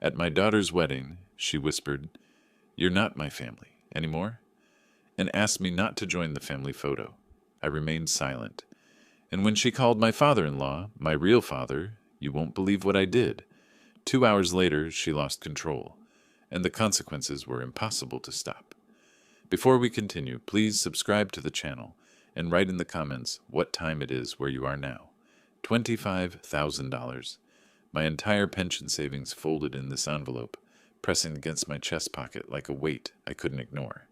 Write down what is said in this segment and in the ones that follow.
At my daughter's wedding, she whispered, "You're not my family anymore," and asked me not to join the family photo. I remained silent. And when she called my father-in-law, my real father, you won't believe what I did. 2 hours later, she lost control, and the consequences were impossible to stop. Before we continue, please subscribe to the channel and write in the comments what time it is where you are now. $25,000. My entire pension savings folded in this envelope, pressing against my chest pocket like a weight I couldn't ignore.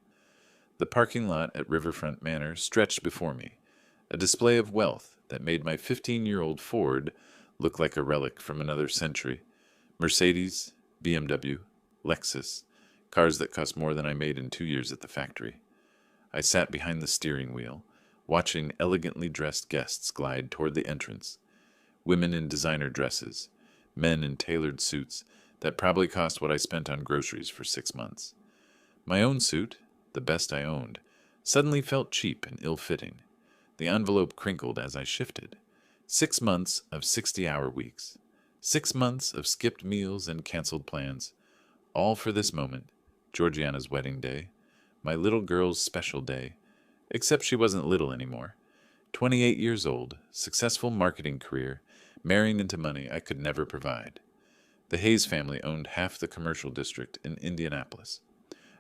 The parking lot at Riverfront Manor stretched before me, a display of wealth that made my 15-year-old Ford look like a relic from another century. Mercedes, BMW, Lexus, cars that cost more than I made in 2 years at the factory. I sat behind the steering wheel, watching elegantly dressed guests glide toward the entrance. Women in designer dresses, men in tailored suits that probably cost what I spent on groceries for 6 months. My own suit, the best I owned, suddenly felt cheap and ill-fitting. The envelope crinkled as I shifted. 6 months of 60-hour weeks. 6 months of skipped meals and canceled plans. All for this moment, Georgiana's wedding day, my little girl's special day, except she wasn't little anymore. 28 years old, successful marketing career, marrying into money I could never provide. The Hayes family owned half the commercial district in Indianapolis.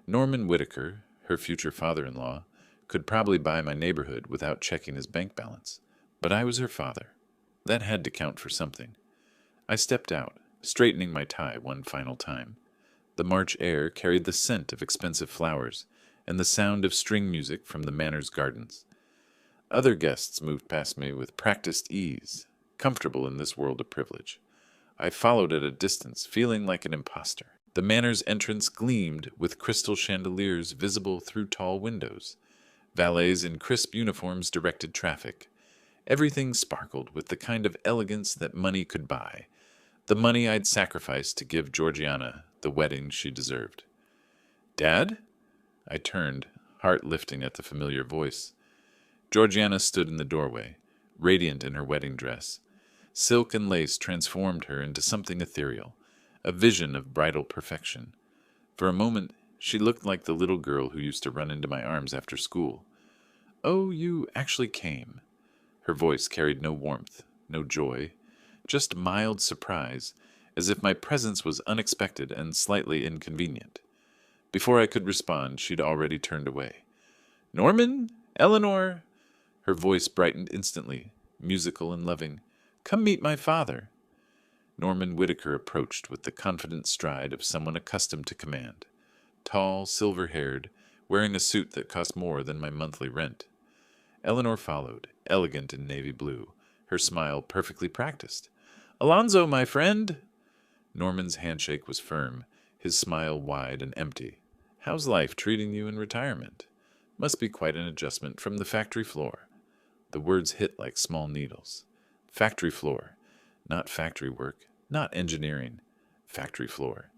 Norman Whitaker, her future father-in-law, could probably buy my neighborhood without checking his bank balance, but I was her father. That had to count for something. I stepped out, straightening my tie one final time. The March air carried the scent of expensive flowers and the sound of string music from the manor's gardens. Other guests moved past me with practiced ease, comfortable in this world of privilege. I followed at a distance, feeling like an imposter. The manor's entrance gleamed with crystal chandeliers visible through tall windows. Valets in crisp uniforms directed traffic. Everything sparkled with the kind of elegance that money could buy, the money I'd sacrificed to give Georgiana the wedding she deserved. "Dad?" I turned, heart lifting at the familiar voice. Georgiana stood in the doorway, radiant in her wedding dress. Silk and lace transformed her into something ethereal, a vision of bridal perfection. For a moment, she looked like the little girl who used to run into my arms after school. "Oh, you actually came." Her voice carried no warmth, no joy, just mild surprise, as if my presence was unexpected and slightly inconvenient. Before I could respond, she'd already turned away. "Norman? Eleanor?" Her voice brightened instantly, musical and loving. "Come meet my father." Norman Whitaker approached with the confident stride of someone accustomed to command. Tall, silver-haired, wearing a suit that cost more than my monthly rent. Eleanor followed, elegant in navy blue, her smile perfectly practiced. "Alonzo, my friend!" Norman's handshake was firm, his smile wide and empty. "How's life treating you in retirement? Must be quite an adjustment from the factory floor." The words hit like small needles. Factory floor. Not factory work, not engineering. Factory floor.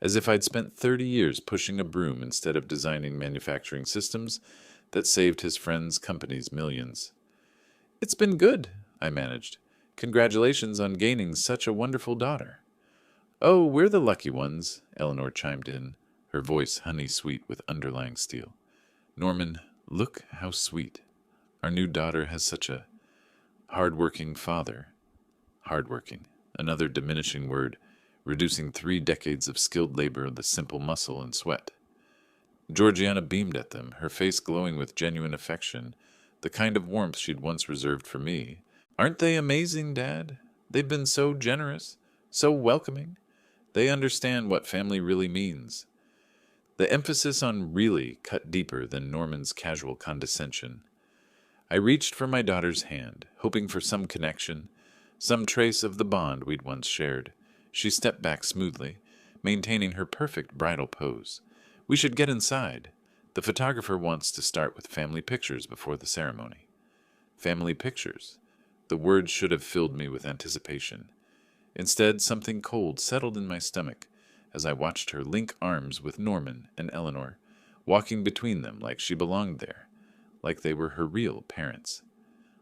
As if I'd spent 30 years pushing a broom instead of designing manufacturing systems that saved his friend's companies millions. "It's been good," I managed. "Congratulations on gaining such a wonderful daughter." "Oh, we're the lucky ones," Eleanor chimed in, her voice honey-sweet with underlying steel. "Norman, look how sweet. Our new daughter has such a hard-working father." Hard-working, another diminishing word, reducing 3 decades of skilled labor of the simple muscle and sweat. Georgiana beamed at them, her face glowing with genuine affection, the kind of warmth she'd once reserved for me. "Aren't they amazing, Dad? They've been so generous, so welcoming. They understand what family really means." The emphasis on really cut deeper than Norman's casual condescension. I reached for my daughter's hand, hoping for some connection, some trace of the bond we'd once shared. She stepped back smoothly, maintaining her perfect bridal pose. "We should get inside. The photographer wants to start with family pictures before the ceremony." Family pictures. The words should have filled me with anticipation. Instead, something cold settled in my stomach as I watched her link arms with Norman and Eleanor, walking between them like she belonged there, like they were her real parents.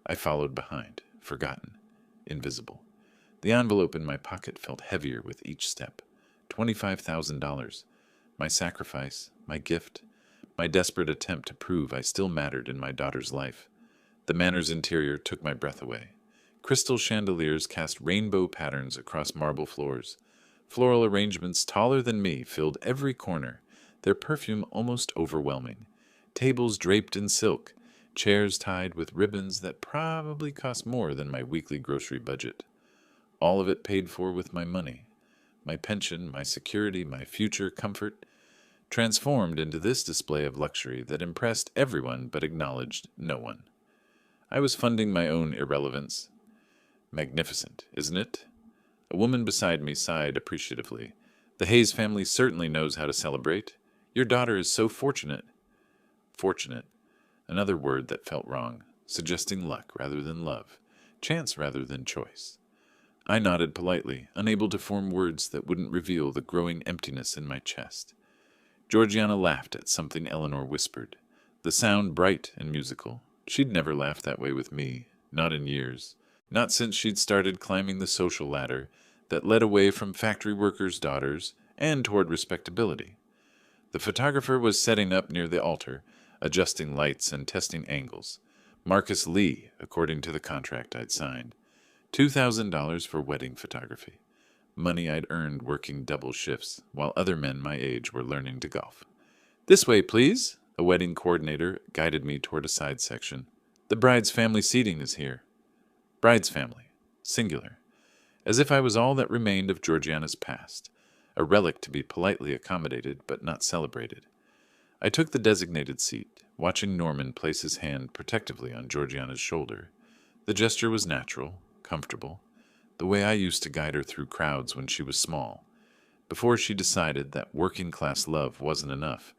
I followed behind, forgotten, invisible. The envelope in my pocket felt heavier with each step. $25,000. My sacrifice, my gift, my desperate attempt to prove I still mattered in my daughter's life. The manor's interior took my breath away. Crystal chandeliers cast rainbow patterns across marble floors. Floral arrangements taller than me filled every corner, their perfume almost overwhelming. Tables draped in silk, chairs tied with ribbons that probably cost more than my weekly grocery budget. All of it paid for with my money. My pension, my security, my future comfort, transformed into this display of luxury that impressed everyone but acknowledged no one. I was funding my own irrelevance. Magnificent, isn't it? A woman beside me sighed appreciatively. The Hayes family certainly knows how to celebrate. Your daughter is so fortunate. Fortunate. Another word that felt wrong, suggesting luck rather than love, chance rather than choice. I nodded politely, unable to form words that wouldn't reveal the growing emptiness in my chest. Georgiana laughed at something Eleanor whispered, the sound bright and musical. She'd never laughed that way with me, not in years, not since she'd started climbing the social ladder that led away from factory workers' daughters and toward respectability. The photographer was setting up near the altar, adjusting lights and testing angles. Marcus Lee, according to the contract I'd signed. $2,000 for wedding photography. Money I'd earned working double shifts, while other men my age were learning to golf. This way, please. A wedding coordinator guided me toward a side section. The bride's family seating is here. Bride's family. Singular. As if I was all that remained of Georgiana's past. A relic to be politely accommodated, but not celebrated. I took the designated seat, watching Norman place his hand protectively on Georgiana's shoulder. The gesture was natural, comfortable, the way I used to guide her through crowds when she was small, before she decided that working-class love wasn't enough,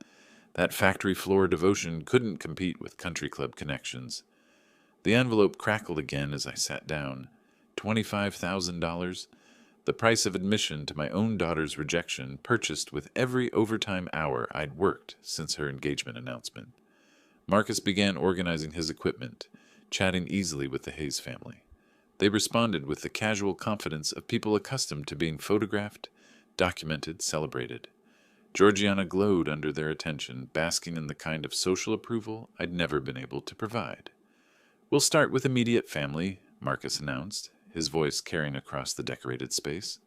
that factory floor devotion couldn't compete with country club connections. The envelope crackled again as I sat down. $25,000, the price of admission to my own daughter's rejection, purchased with every overtime hour I'd worked since her engagement announcement. Marcus began organizing his equipment, chatting easily with the Hayes family. They responded with the casual confidence of people accustomed to being photographed, documented, celebrated. Georgiana glowed under their attention, basking in the kind of social approval I'd never been able to provide. We'll start with immediate family, Marcus announced, his voice carrying across the decorated space.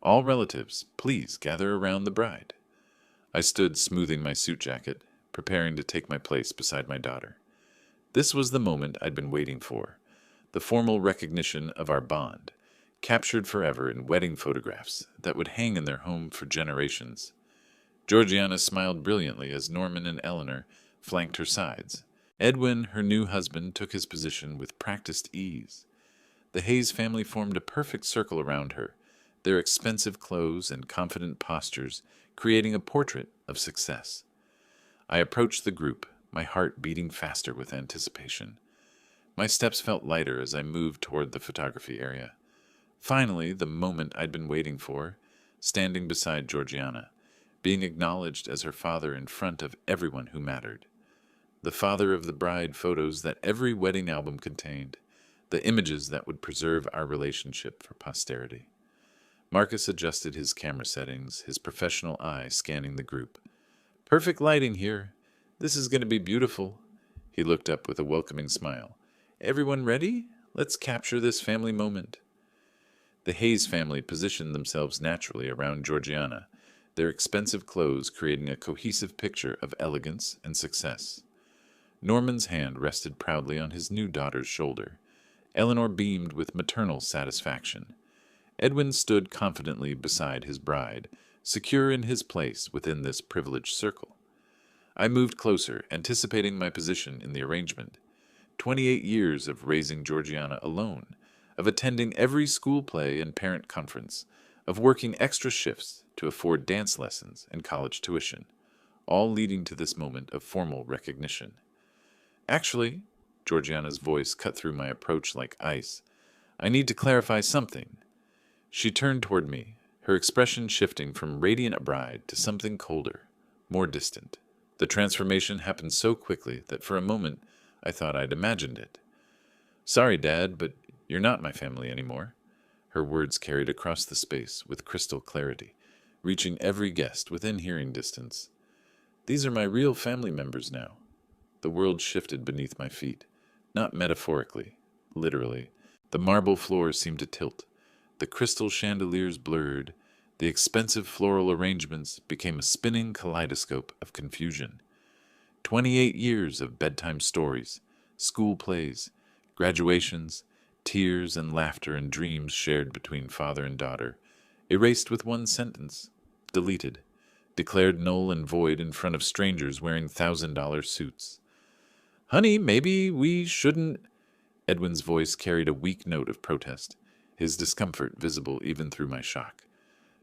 All relatives, please gather around the bride. I stood smoothing my suit jacket, preparing to take my place beside my daughter. This was the moment I'd been waiting for, the formal recognition of our bond, captured forever in wedding photographs that would hang in their home for generations. Georgiana smiled brilliantly as Norman and Eleanor flanked her sides. Edwin, her new husband, took his position with practiced ease. The Hayes family formed a perfect circle around her, their expensive clothes and confident postures creating a portrait of success. I approached the group, my heart beating faster with anticipation. My steps felt lighter as I moved toward the photography area. Finally, the moment I'd been waiting for, standing beside Georgiana, being acknowledged as her father in front of everyone who mattered. The father of the bride photos that every wedding album contained, the images that would preserve our relationship for posterity. Marcus adjusted his camera settings, his professional eye scanning the group. Perfect lighting here. This is going to be beautiful. He looked up with a welcoming smile. Everyone ready? Let's capture this family moment. The Hayes family positioned themselves naturally around Georgiana, their expensive clothes creating a cohesive picture of elegance and success. Norman's hand rested proudly on his new daughter's shoulder. Eleanor beamed with maternal satisfaction. Edwin stood confidently beside his bride, secure in his place within this privileged circle. I moved closer, anticipating my position in the arrangement. 28 years of raising Georgiana alone, of attending every school play and parent conference, of working extra shifts to afford dance lessons and college tuition, all leading to this moment of formal recognition. Actually, Georgiana's voice cut through my approach like ice, I need to clarify something. She turned toward me, her expression shifting from radiant bride to something colder, more distant. The transformation happened so quickly that for a moment I thought I'd imagined it. Sorry, Dad, but you're not my family anymore. Her words carried across the space with crystal clarity. reaching every guest within hearing distance. These are my real family members now. The world shifted beneath my feet, not metaphorically, literally. The marble floors seemed to tilt. The crystal chandeliers blurred. The expensive floral arrangements became a spinning kaleidoscope of confusion. 28 years of bedtime stories, school plays, graduations, tears and laughter and dreams shared between father and daughter, erased with one sentence, deleted, declared null and void in front of strangers wearing $1,000 suits. "Honey, maybe we shouldn't—" Edwin's voice carried a weak note of protest, his discomfort visible even through my shock.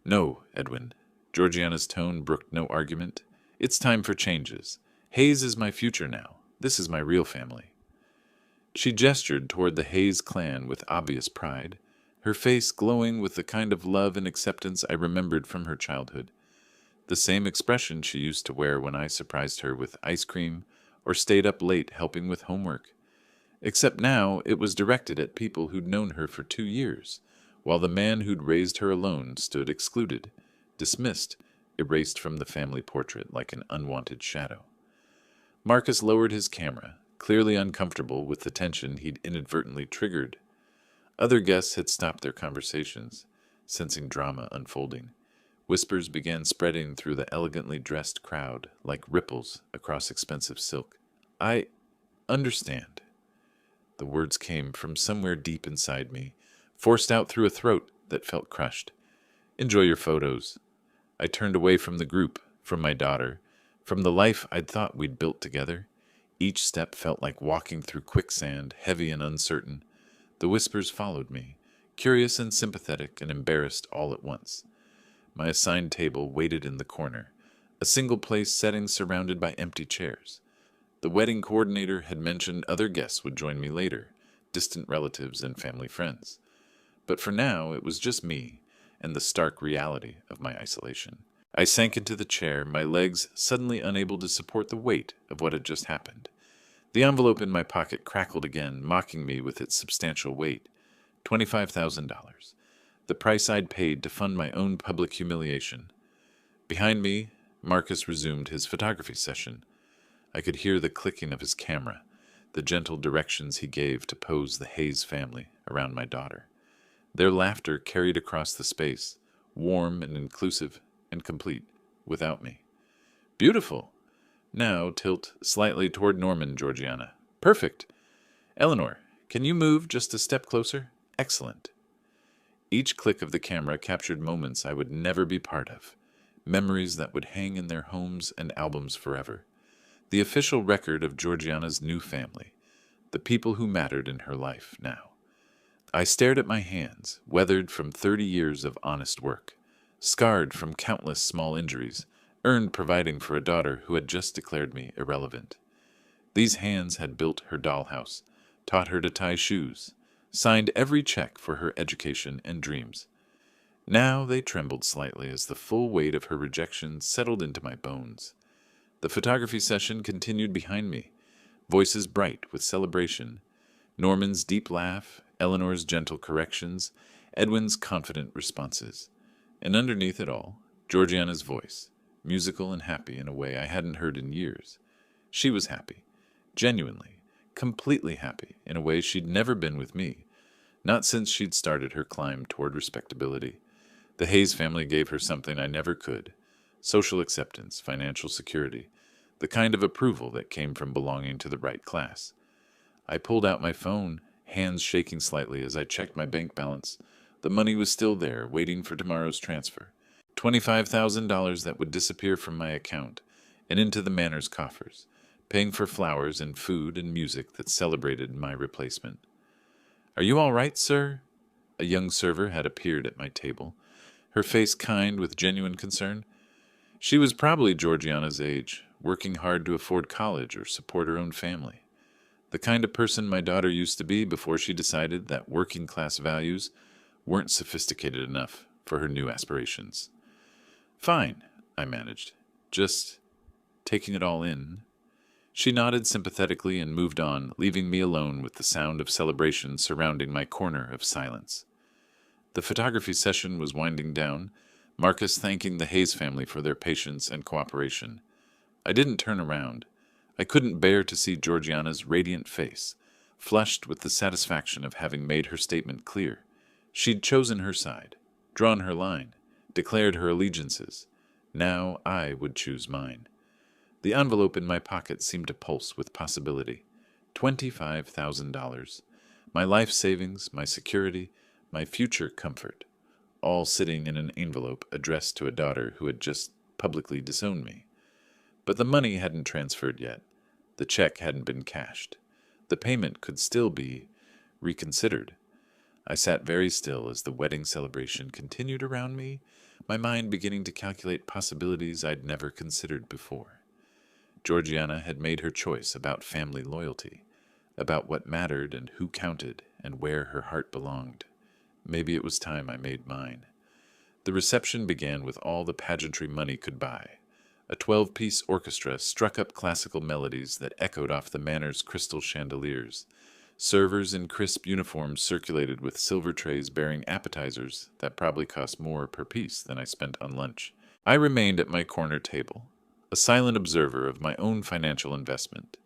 "No, Edwin." Georgiana's tone brooked no argument. "It's time for changes. Hayes is my future now. This is my real family." She gestured toward the Hayes clan with obvious pride, her face glowing with the kind of love and acceptance I remembered from her childhood. The same expression she used to wear when I surprised her with ice cream or stayed up late helping with homework. Except now it was directed at people who'd known her for 2 years, while the man who'd raised her alone stood excluded, dismissed, erased from the family portrait like an unwanted shadow. Marcus lowered his camera, clearly uncomfortable with the tension he'd inadvertently triggered. Other guests had stopped their conversations, sensing drama unfolding. Whispers began spreading through the elegantly dressed crowd like ripples across expensive silk. "I understand." The words came from somewhere deep inside me, forced out through a throat that felt crushed. "Enjoy your photos." I turned away from the group, from my daughter, from the life I'd thought we'd built together. Each step felt like walking through quicksand, heavy and uncertain. The whispers followed me, curious and sympathetic and embarrassed all at once. My assigned table waited in the corner, a single-place setting surrounded by empty chairs. The wedding coordinator had mentioned other guests would join me later, distant relatives and family friends. But for now, it was just me and the stark reality of my isolation. I sank into the chair, my legs suddenly unable to support the weight of what had just happened. The envelope in my pocket crackled again, mocking me with its substantial weight. $25,000. The price I'd paid to fund my own public humiliation. Behind me, Marcus resumed his photography session. I could hear the clicking of his camera, the gentle directions he gave to pose the Hayes family around my daughter. Their laughter carried across the space, warm and inclusive and complete, without me. "Beautiful." Now tilt slightly toward Norman, Georgiana. "Perfect." "Eleanor, can you move just a step closer?" "Excellent." Each click of the camera captured moments I would never be part of, memories that would hang in their homes and albums forever. The official record of Georgiana's new family, the people who mattered in her life now. I stared at my hands, weathered from 30 years of honest work, scarred from countless small injuries, earned providing for a daughter who had just declared me irrelevant. These hands had built her dollhouse, taught her to tie shoes, signed every check for her education and dreams. Now they trembled slightly as the full weight of her rejection settled into my bones. The photography session continued behind me, voices bright with celebration, Norman's deep laugh, Eleanor's gentle corrections, Edwin's confident responses. And underneath it all, Georgiana's voice, musical and happy in a way I hadn't heard in years. She was happy, genuinely, completely happy in a way she'd never been with me, not since she'd started her climb toward respectability. The Hayes family gave her something I never could: social acceptance, financial security, the kind of approval that came from belonging to the right class. I pulled out my phone, hands shaking slightly as I checked my bank balance. The money was still there, waiting for tomorrow's transfer. $25,000 that would disappear from my account and into the manor's coffers, paying for flowers and food and music that celebrated my replacement. "Are you all right, sir?" A young server had appeared at my table, her face kind with genuine concern. She was probably Georgiana's age, working hard to afford college or support her own family. The kind of person my daughter used to be before she decided that working-class values weren't sophisticated enough for her new aspirations. "Fine," I managed, just taking it all in. She nodded sympathetically and moved on, leaving me alone with the sound of celebration surrounding my corner of silence. The photography session was winding down, Marcus thanking the Hayes family for their patience and cooperation. I didn't turn around. I couldn't bear to see Georgiana's radiant face, flushed with the satisfaction of having made her statement clear. She'd chosen her side, drawn her line, declared her allegiances. Now I would choose mine. The envelope in my pocket seemed to pulse with possibility. $25,000. My life savings, my security, my future comfort, all sitting in an envelope addressed to a daughter who had just publicly disowned me. But the money hadn't transferred yet. The check hadn't been cashed. The payment could still be reconsidered. I sat very still as the wedding celebration continued around me, my mind beginning to calculate possibilities I'd never considered before. Georgiana had made her choice about family loyalty, about what mattered and who counted and where her heart belonged. Maybe it was time I made mine. The reception began with all the pageantry money could buy. A 12-piece orchestra struck up classical melodies that echoed off the manor's crystal chandeliers. Servers in crisp uniforms circulated with silver trays bearing appetizers that probably cost more per piece than I spent on lunch. I remained at my corner table, a silent observer of my own financial investment.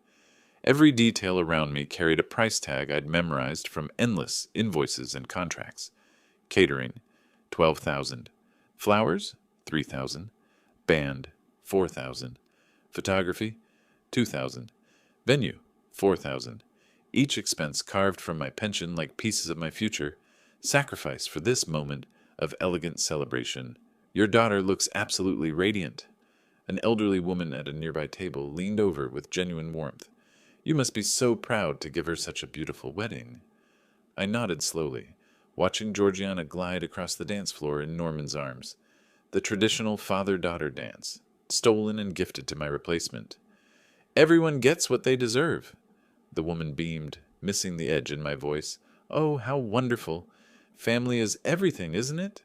Every detail around me carried a price tag I'd memorized from endless invoices and contracts. Catering, $12,000. Flowers, $3,000. Band, $4,000. Photography, $2,000. Venue, $4,000. Each expense carved from my pension like pieces of my future, sacrificed for this moment of elegant celebration. Your daughter looks absolutely radiant. An elderly woman at a nearby table leaned over with genuine warmth. You must be so proud to give her such a beautiful wedding. I nodded slowly, watching Georgiana glide across the dance floor in Norman's arms. The traditional father-daughter dance, stolen and gifted to my replacement. Everyone gets what they deserve. The woman beamed, missing the edge in my voice. Oh, how wonderful. Family is everything, isn't it?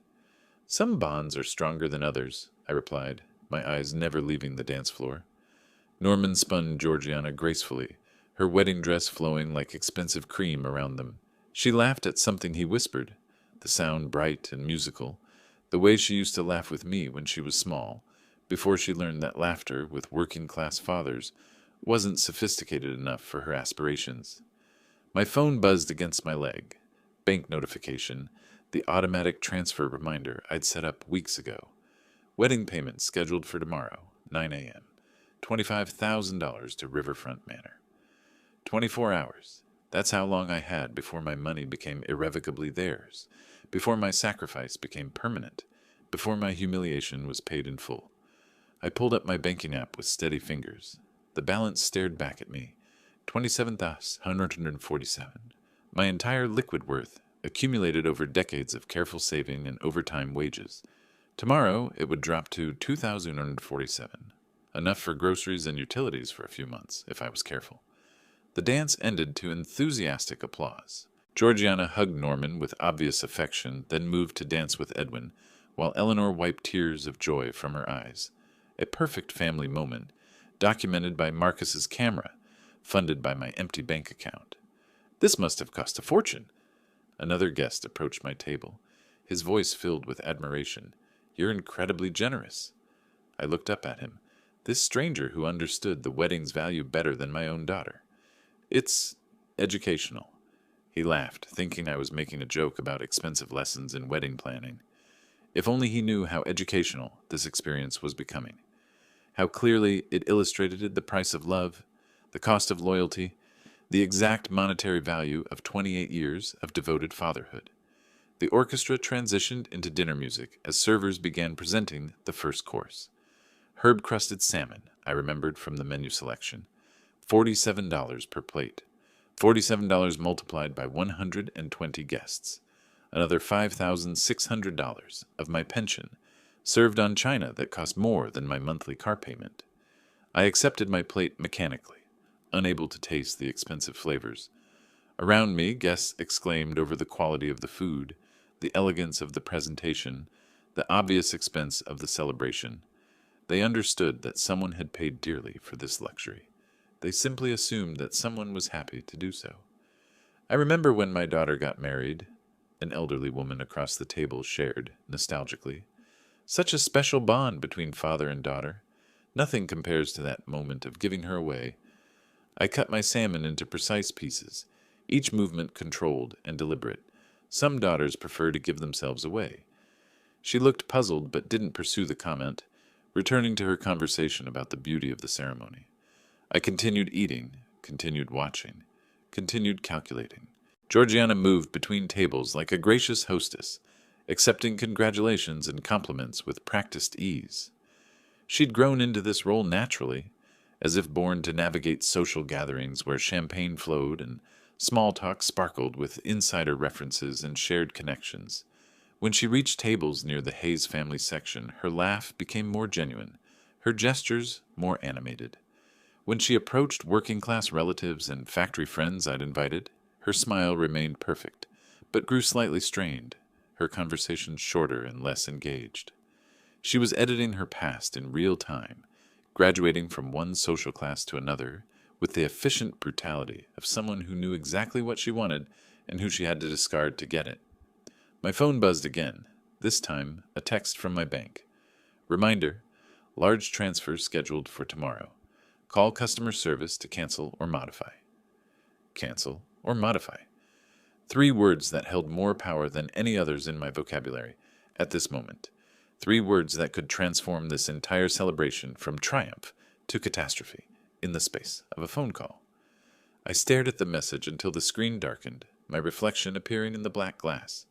Some bonds are stronger than others, I replied, my eyes never leaving the dance floor. Norman spun Georgiana gracefully, her wedding dress flowing like expensive cream around them. She laughed at something he whispered, the sound bright and musical, the way she used to laugh with me when she was small, before she learned that laughter with working-class fathers wasn't sophisticated enough for her aspirations. My phone buzzed against my leg. Bank notification, the automatic transfer reminder I'd set up weeks ago. Wedding payment scheduled for tomorrow, 9 a.m. $25,000 to Riverfront Manor. 24 hours. That's how long I had before my money became irrevocably theirs, before my sacrifice became permanent, before my humiliation was paid in full. I pulled up my banking app with steady fingers. The balance stared back at me. 27,147. My entire liquid worth, accumulated over decades of careful saving and overtime wages. Tomorrow, it would drop to 2,147. Enough for groceries and utilities for a few months, if I was careful. The dance ended to enthusiastic applause. Georgiana hugged Norman with obvious affection, then moved to dance with Edwin, while Eleanor wiped tears of joy from her eyes. A perfect family moment, documented by Marcus's camera, funded by my empty bank account. This must have cost a fortune. Another guest approached my table, his voice filled with admiration. You're incredibly generous. I looked up at him, this stranger who understood the wedding's value better than my own daughter. It's educational. He laughed, thinking I was making a joke about expensive lessons in wedding planning. If only he knew how educational this experience was becoming. How clearly it illustrated the price of love, the cost of loyalty, the exact monetary value of 28 years of devoted fatherhood. The orchestra transitioned into dinner music as servers began presenting the first course. Herb-crusted salmon, I remembered from the menu selection. $47 per plate. $47 multiplied by 120 guests. Another $5,600 of my pension, served on china that cost more than my monthly car payment. I accepted my plate mechanically, unable to taste the expensive flavors. Around me, guests exclaimed over the quality of the food, the elegance of the presentation, the obvious expense of the celebration. They understood that someone had paid dearly for this luxury. They simply assumed that someone was happy to do so. I remember when my daughter got married, an elderly woman across the table shared, nostalgically. Such a special bond between father and daughter. Nothing compares to that moment of giving her away. I cut my salmon into precise pieces, each movement controlled and deliberate. Some daughters prefer to give themselves away. She looked puzzled but didn't pursue the comment, returning to her conversation about the beauty of the ceremony. I continued eating, continued watching, continued calculating. Georgiana moved between tables like a gracious hostess, accepting congratulations and compliments with practiced ease. She'd grown into this role naturally, as if born to navigate social gatherings where champagne flowed and small talk sparkled with insider references and shared connections. When she reached tables near the Hayes family section, her laugh became more genuine, her gestures more animated. When she approached working-class relatives and factory friends I'd invited, her smile remained perfect, but grew slightly strained, her conversation shorter and less engaged. She was editing her past in real time, graduating from one social class to another with the efficient brutality of someone who knew exactly what she wanted and who she had to discard to get it. My phone buzzed again, this time a text from my bank. Reminder, large transfer scheduled for tomorrow. Call customer service to cancel or modify. Cancel or modify. 3 words that held more power than any others in my vocabulary at this moment. 3 words that could transform this entire celebration from triumph to catastrophe in the space of a phone call. I stared at the message until the screen darkened, my reflection appearing in the black glass.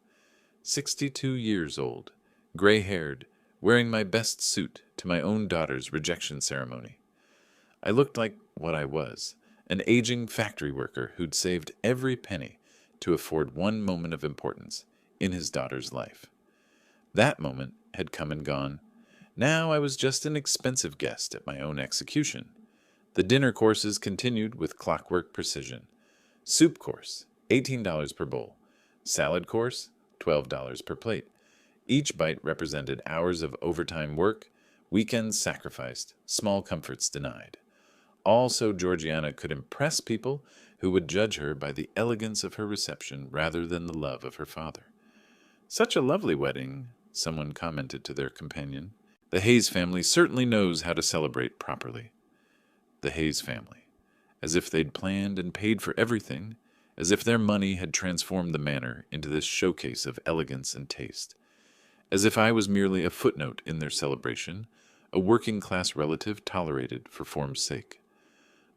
62 years old, gray-haired, wearing my best suit to my own daughter's rejection ceremony. I looked like what I was, an aging factory worker who'd saved every penny to afford one moment of importance in his daughter's life. That moment had come and gone. Now I was just an expensive guest at my own execution. The dinner courses continued with clockwork precision. Soup course, $18 per bowl. Salad course, $12 per plate. Each bite represented hours of overtime work, weekends sacrificed, small comforts denied. All so Georgiana could impress people who would judge her by the elegance of her reception rather than the love of her father. Such a lovely wedding, someone commented to their companion. The Hayes family certainly knows how to celebrate properly. The Hayes family. As if they'd planned and paid for everything, as if their money had transformed the manor into this showcase of elegance and taste. As if I was merely a footnote in their celebration, a working-class relative tolerated for form's sake.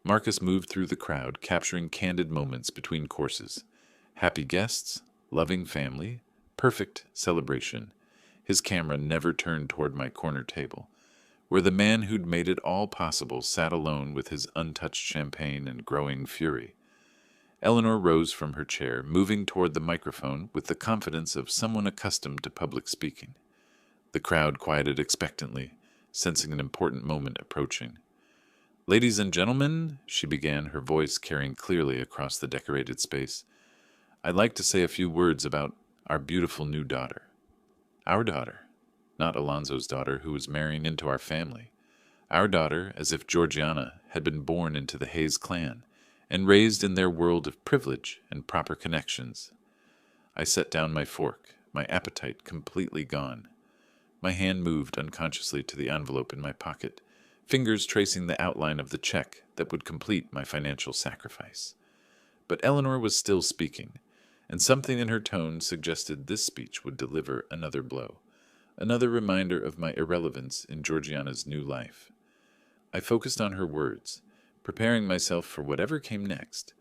Marcus moved through the crowd, capturing candid moments between courses. Happy guests, loving family, perfect celebration. His camera never turned toward my corner table, where the man who'd made it all possible sat alone with his untouched champagne and growing fury. Eleanor rose from her chair, moving toward the microphone with the confidence of someone accustomed to public speaking. The crowd quieted expectantly, sensing an important moment approaching. "Ladies and gentlemen," she began, her voice carrying clearly across the decorated space, "I'd like to say a few words about our beautiful new daughter. Our daughter, not Alonzo's daughter who was marrying into our family. Our daughter, as if Georgiana had been born into the Hayes clan and raised in their world of privilege and proper connections." I set down my fork, my appetite completely gone. My hand moved unconsciously to the envelope in my pocket, fingers tracing the outline of the check that would complete my financial sacrifice. But Eleanor was still speaking, and something in her tone suggested this speech would deliver another blow, another reminder of my irrelevance in Georgiana's new life. I focused on her words, preparing myself for whatever came next.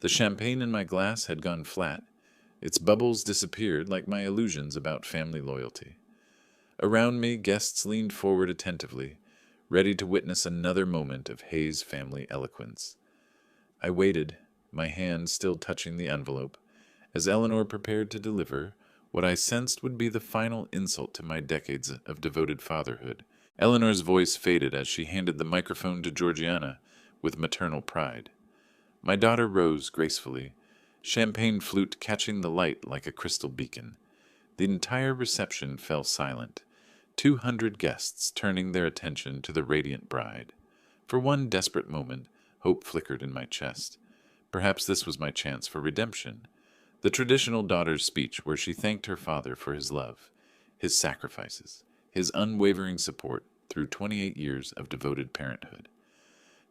The champagne in my glass had gone flat. Its bubbles disappeared like my illusions about family loyalty. Around me, guests leaned forward attentively, ready to witness another moment of Hayes family eloquence. I waited, my hand still touching the envelope, as Eleanor prepared to deliver what I sensed would be the final insult to my decades of devoted fatherhood. Eleanor's voice faded as she handed the microphone to Georgiana with maternal pride. My daughter rose gracefully, champagne flute catching the light like a crystal beacon. The entire reception fell silent, 200 guests turning their attention to the radiant bride. For one desperate moment, hope flickered in my chest. Perhaps this was my chance for redemption. The traditional daughter's speech where she thanked her father for his love, his sacrifices, his unwavering support through 28 years of devoted parenthood.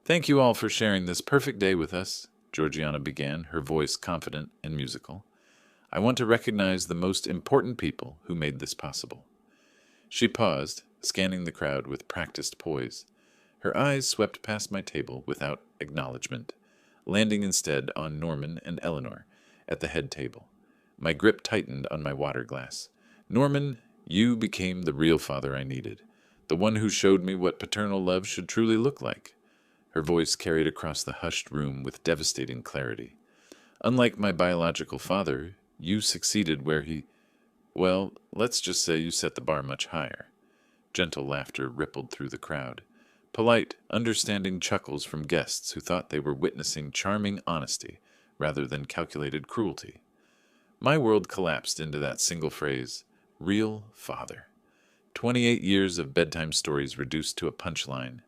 "Thank you all for sharing this perfect day with us," Georgiana began, her voice confident and musical. "I want to recognize the most important people who made this possible." She paused, scanning the crowd with practiced poise. Her eyes swept past my table without acknowledgement, landing instead on Norman and Eleanor at the head table. My grip tightened on my water glass. "Norman, you became the real father I needed, the one who showed me what paternal love should truly look like." Her voice carried across the hushed room with devastating clarity. "Unlike my biological father, you succeeded where well, let's just say you set the bar much higher." Gentle laughter rippled through the crowd. Polite, understanding chuckles from guests who thought they were witnessing charming honesty rather than calculated cruelty. My world collapsed into that single phrase, real father. 28 years of bedtime stories reduced to a punchline.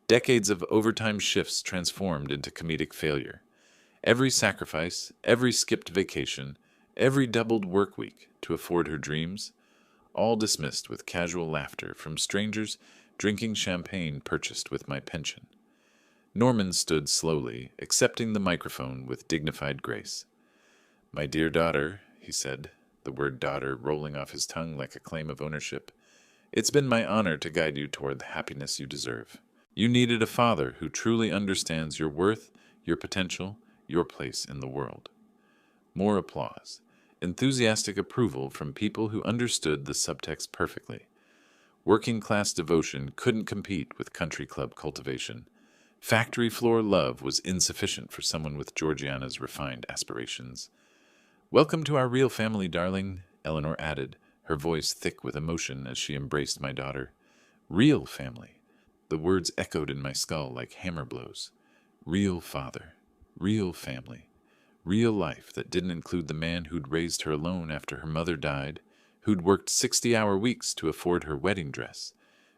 Decades of overtime shifts transformed into comedic failure. Every sacrifice, every skipped vacation, every doubled work week to afford her dreams, all dismissed with casual laughter from strangers drinking champagne purchased with my pension. Norman stood slowly, accepting the microphone with dignified grace. "My dear daughter," he said, the word daughter rolling off his tongue like a claim of ownership, "it's been my honor to guide you toward the happiness you deserve. You needed a father who truly understands your worth, your potential, your place in the world." More applause. Enthusiastic approval from people who understood the subtext perfectly. Working-class devotion couldn't compete with country club cultivation. Factory floor love was insufficient for someone with Georgiana's refined aspirations. "Welcome to our real family, darling," Eleanor added, her voice thick with emotion as she embraced my daughter. "Real family." The words echoed in my skull like hammer blows. Real father. Real family. Real life that didn't include the man who'd raised her alone after her mother died, who'd worked 60-hour weeks to afford her wedding dress,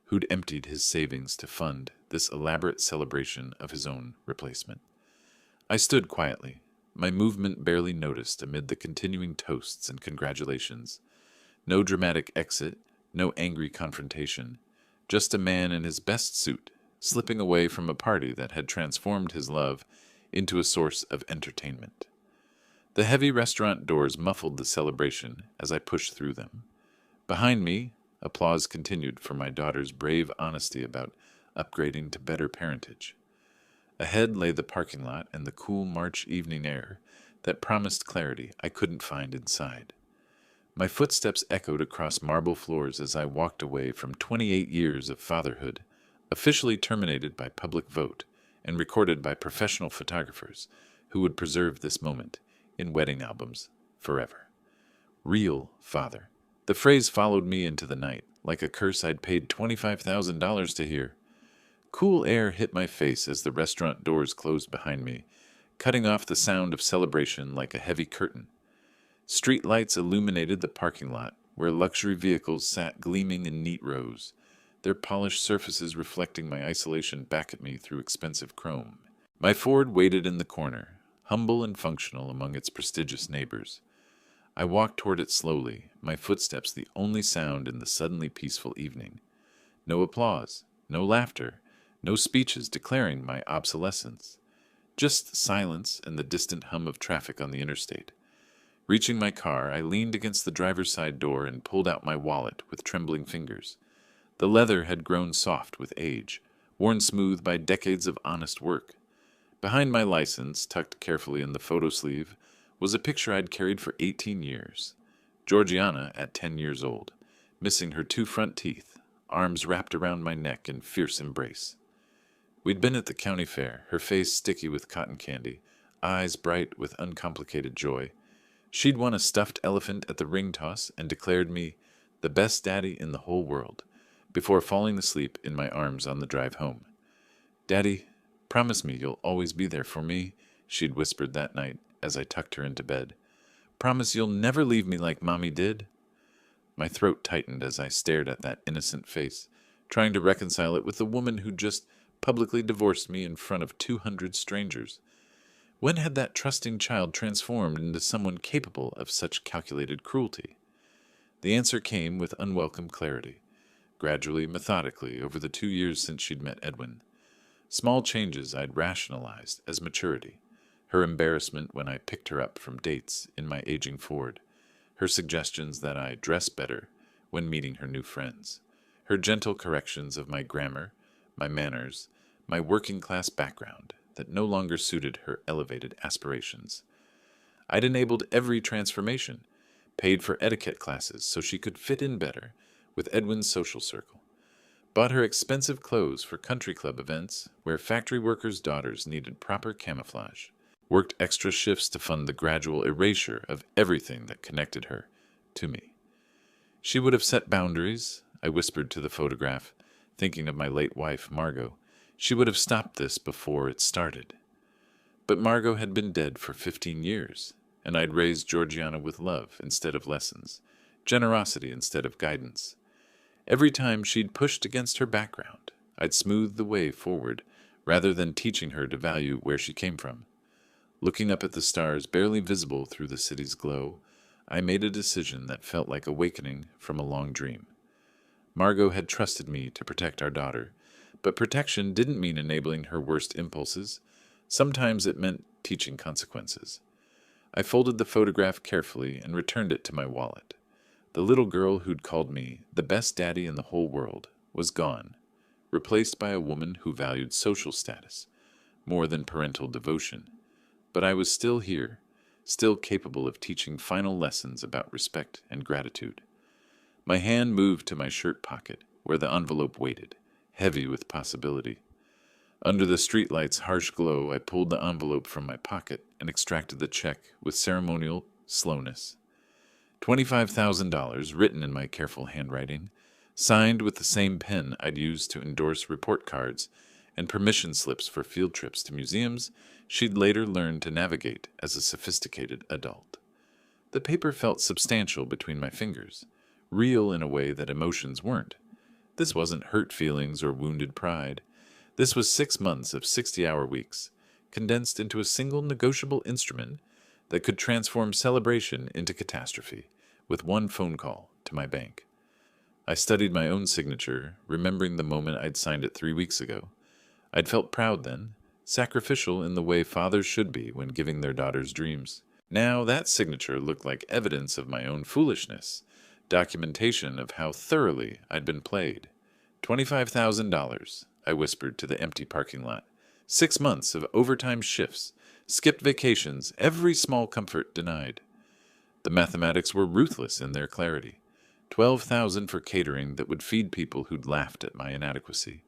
who'd emptied his savings to fund this elaborate celebration of his own replacement. I stood quietly, my movement barely noticed amid the continuing toasts and congratulations. No dramatic exit, no angry confrontation, just a man in his best suit, slipping away from a party that had transformed his love into a source of entertainment. The heavy restaurant doors muffled the celebration as I pushed through them. Behind me, applause continued for my daughter's brave honesty about upgrading to better parentage. Ahead lay the parking lot and the cool March evening air that promised clarity I couldn't find inside. My footsteps echoed across marble floors as I walked away from 28 years of fatherhood, officially terminated by public vote and recorded by professional photographers who would preserve this moment in wedding albums forever. Real father. The phrase followed me into the night, like a curse I'd paid $25,000 to hear. Cool air hit my face as the restaurant doors closed behind me, cutting off the sound of celebration like a heavy curtain. Street lights illuminated the parking lot, where luxury vehicles sat gleaming in neat rows, their polished surfaces reflecting my isolation back at me through expensive chrome. My Ford waited in the corner, humble and functional among its prestigious neighbors. I walked toward it slowly, my footsteps the only sound in the suddenly peaceful evening. No applause, no laughter, no speeches declaring my obsolescence. Just silence and the distant hum of traffic on the interstate. Reaching my car, I leaned against the driver's side door and pulled out my wallet with trembling fingers. The leather had grown soft with age, worn smooth by decades of honest work. Behind my license, tucked carefully in the photo sleeve, was a picture I'd carried for 18 years. Georgiana at 10 years old, missing her 2 front teeth, arms wrapped around my neck in fierce embrace. We'd been at the county fair, her face sticky with cotton candy, eyes bright with uncomplicated joy. She'd won a stuffed elephant at the ring toss and declared me the best daddy in the whole world, before falling asleep in my arms on the drive home. "Daddy, promise me you'll always be there for me," she'd whispered that night as I tucked her into bed. "Promise you'll never leave me like Mommy did." My throat tightened as I stared at that innocent face, trying to reconcile it with the woman who'd just publicly divorced me in front of 200 strangers. When had that trusting child transformed into someone capable of such calculated cruelty? The answer came with unwelcome clarity. gradually, methodically, over the 2 years since she'd met Edwin. Small changes I'd rationalized as maturity. Her embarrassment when I picked her up from dates in my aging Ford. Her suggestions that I dress better when meeting her new friends. Her gentle corrections of my grammar, my manners, my working-class background that no longer suited her elevated aspirations. I'd enabled every transformation, paid for etiquette classes so she could fit in better with Edwin's social circle, bought her expensive clothes for country club events where factory workers' daughters needed proper camouflage, worked extra shifts to fund the gradual erasure of everything that connected her to me. She would have set boundaries, I whispered to the photograph, thinking of my late wife, Margot. She would have stopped this before it started. But Margot had been dead for 15 years, and I'd raised Georgiana with love instead of lessons, generosity instead of guidance. Every time she'd pushed against her background, I'd smoothed the way forward rather than teaching her to value where she came from. Looking up at the stars barely visible through the city's glow, I made a decision that felt like awakening from a long dream. Margot had trusted me to protect our daughter, but protection didn't mean enabling her worst impulses. Sometimes it meant teaching consequences. I folded the photograph carefully and returned it to my wallet. The little girl who'd called me the best daddy in the whole world was gone, replaced by a woman who valued social status more than parental devotion. But I was still here, still capable of teaching final lessons about respect and gratitude. My hand moved to my shirt pocket, where the envelope waited, heavy with possibility. Under the streetlight's harsh glow, I pulled the envelope from my pocket and extracted the check with ceremonial slowness. $25,000, written in my careful handwriting, signed with the same pen I'd used to endorse report cards and permission slips for field trips to museums she'd later learned to navigate as a sophisticated adult. The paper felt substantial between my fingers, real in a way that emotions weren't. This wasn't hurt feelings or wounded pride. This was 6 months of 60-hour weeks, condensed into a single negotiable instrument that could transform celebration into catastrophe with one phone call to my bank. I studied my own signature, remembering the moment I'd signed it 3 weeks ago. I'd felt proud then, sacrificial in the way fathers should be when giving their daughters dreams. Now that signature looked like evidence of my own foolishness, documentation of how thoroughly I'd been played. $25,000, I whispered to the empty parking lot. 6 months of overtime shifts, skipped vacations, every small comfort denied. The mathematics were ruthless in their clarity. 12,000 for catering that would feed people who'd laughed at my inadequacy.